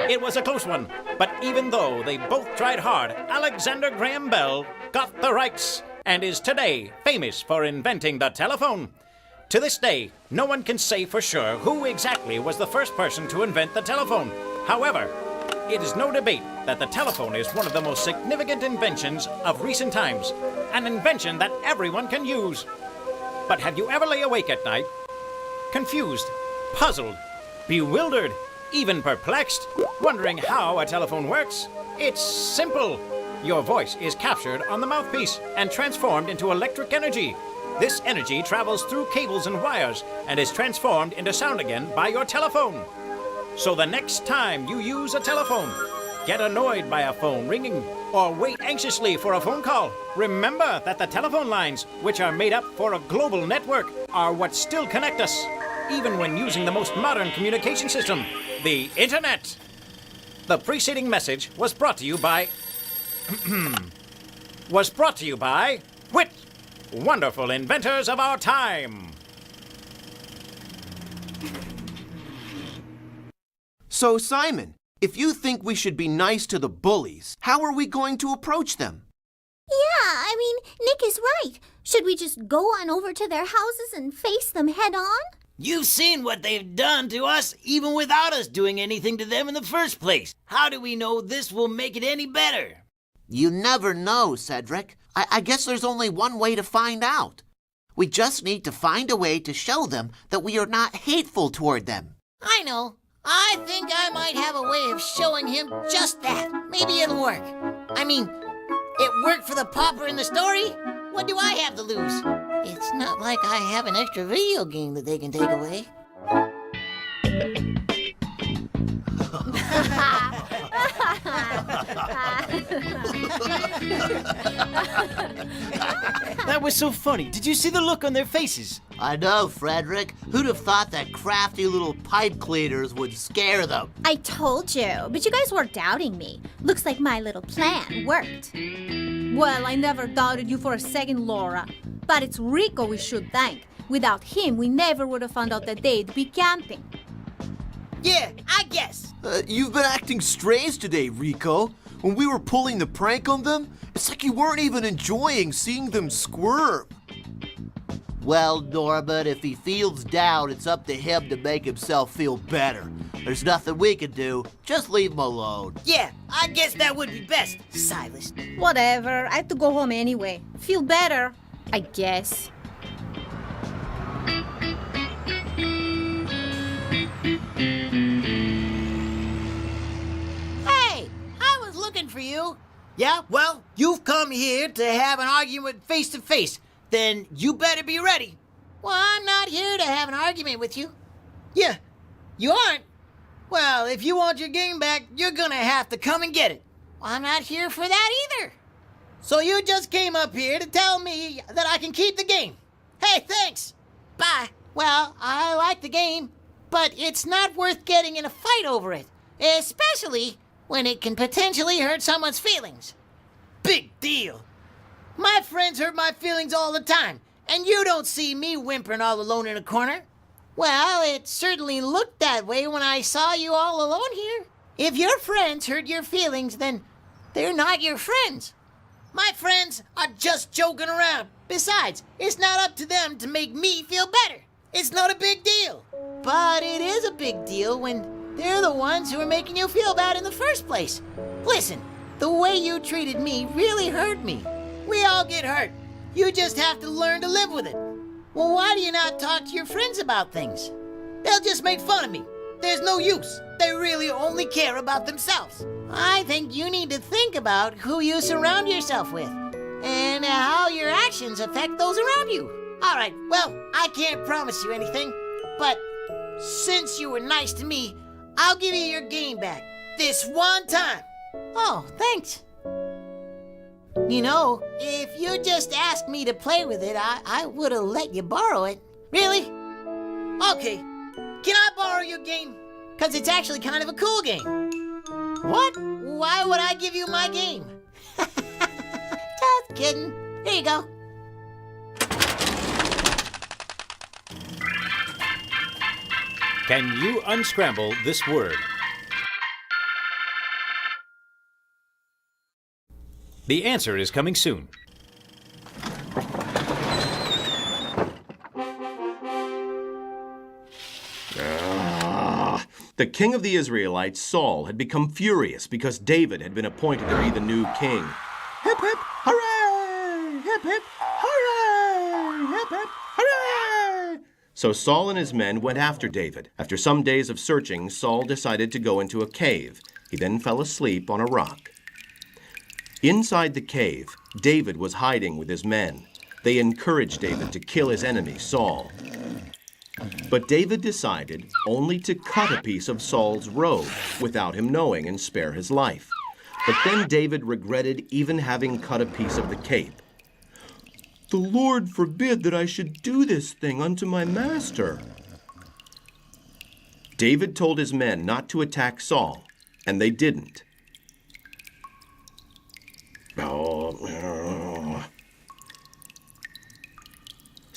It was a close one, but even though they both tried hard, Alexander Graham Bell got the rights and is today famous for inventing the telephone. To this day, no one can say for sure who exactly was the first person to invent the telephone. However, it is no debate that the telephone is one of the most significant inventions of recent times, an invention that everyone can use. But have you ever lay awake at night, confused, puzzled, bewildered, even perplexed, wondering how a telephone works? It's simple. Your voice is captured on the mouthpiece and transformed into electric energy. This energy travels through cables and wires and is transformed into sound again by your telephone. So the next time you use a telephone, get annoyed by a phone ringing, or wait anxiously for a phone call, remember that the telephone lines, which are made up for a global network, are what still connect us, even when using the most modern communication system, the Internet. The preceding message was brought to you by WIT, Wonderful Inventors of Our Time. So, Simon, if you think we should be nice to the bullies, how are we going to approach them? Yeah, I mean, Nick is right. Should we just go on over to their houses and face them head on? You've seen what they've done to us, even without us doing anything to them in the first place. How do we know this will make it any better? You never know, Cedric. I guess there's only one way to find out. We just need to find a way to show them that we are not hateful toward them. I know. I think I might have a way of showing him just that. Maybe it'll work. I mean, it worked for the pauper in the story. What do I have to lose? It's not like I have an extra video game that they can take away. That was so funny. Did you see the look on their faces? I know, Frederick. Who'd have thought that crafty little pipe cleaners would scare them? I told you, but you guys were doubting me. Looks like my little plan worked. Well, I never doubted you for a second, Laura. But it's Rico we should thank. Without him, we never would have found out that they'd be camping. Yeah, I guess. You've been acting strange today, Rico. When we were pulling the prank on them, it's like you weren't even enjoying seeing them squirm. Well, Norbert, if he feels down, it's up to him to make himself feel better. There's nothing we can do. Just leave him alone. Yeah, I guess that would be best, Silas. Whatever, I have to go home anyway. Feel better, I guess. Hey, I was looking for you. Yeah, well, you've come here to have an argument face to face. Then you better be ready. Well, I'm not here to have an argument with you. Yeah, you aren't? Well, if you want your game back, you're gonna have to come and get it. I'm not here for that either. So you just came up here to tell me that I can keep the game. Hey, thanks. Bye. Well, I like the game, but it's not worth getting in a fight over it, especially when it can potentially hurt someone's feelings. Big deal. My friends hurt my feelings all the time, and you don't see me whimpering all alone in a corner. Well, it certainly looked that way when I saw you all alone here. If your friends hurt your feelings, then they're not your friends. My friends are just joking around. Besides, it's not up to them to make me feel better. It's not a big deal. But it is a big deal when they're the ones who are making you feel bad in the first place. Listen, the way you treated me really hurt me. We all get hurt. You just have to learn to live with it. Well, why do you not talk to your friends about things? They'll just make fun of me. There's no use. They really only care about themselves. I think you need to think about who you surround yourself with and how your actions affect those around you. All right, well, I can't promise you anything, but since you were nice to me, I'll give you your game back this one time. Oh, thanks. You know, if you just asked me to play with it, I would have let you borrow it. Really? Okay. Can I borrow your game? Because it's actually kind of a cool game. What? Why would I give you my game? Just kidding. Here you go. Can you unscramble this word? The answer is coming soon. The king of the Israelites, Saul, had become furious because David had been appointed to be the new king. Hip, hip, hooray! Hip, hip, hooray! Hip, hip, hooray! So Saul and his men went after David. After some days of searching, Saul decided to go into a cave. He then fell asleep on a rock. Inside the cave, David was hiding with his men. They encouraged David to kill his enemy, Saul. But David decided only to cut a piece of Saul's robe without him knowing and spare his life. But then David regretted even having cut a piece of the cape. The Lord forbid that I should do this thing unto my master. David told his men not to attack Saul, and they didn't.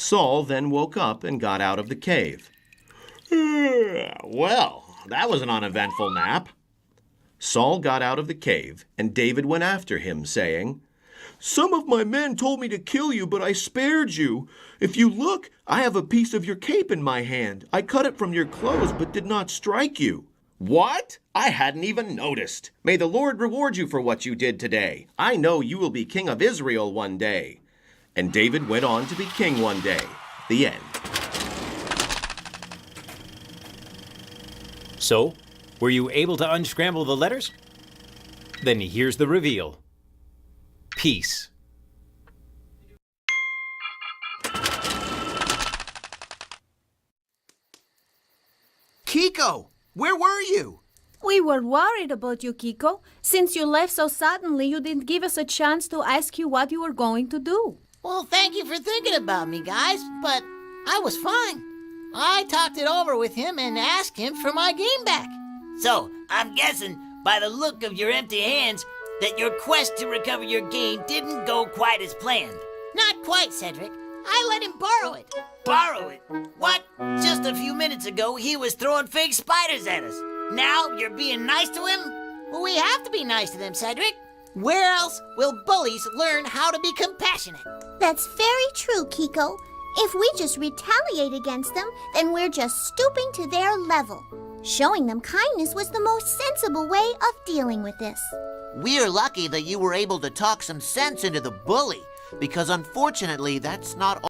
Saul then woke up and got out of the cave. Well, that was an uneventful nap. Saul got out of the cave, and David went after him, saying, Some of my men told me to kill you, but I spared you. If you look, I have a piece of your cape in my hand. I cut it from your clothes, but did not strike you. What? I hadn't even noticed. May the Lord reward you for what you did today. I know you will be king of Israel one day. And David went on to be king one day. The end. So, were you able to unscramble the letters? Then here's the reveal. Peace. Kiko, where were you? We were worried about you, Kiko. Since you left so suddenly, you didn't give us a chance to ask you what you were going to do. Well, thank you for thinking about me, guys, but I was fine. I talked it over with him and asked him for my game back. So, I'm guessing, by the look of your empty hands, that your quest to recover your game didn't go quite as planned. Not quite, Cedric. I let him borrow it. Borrow it? What? Just a few minutes ago, he was throwing fake spiders at us. Now you're being nice to him? Well, we have to be nice to them, Cedric. Where else will bullies learn how to be compassionate? That's very true, Kiko. If we just retaliate against them, then we're just stooping to their level. Showing them kindness was the most sensible way of dealing with this. We're lucky that you were able to talk some sense into the bully, because unfortunately, that's not all.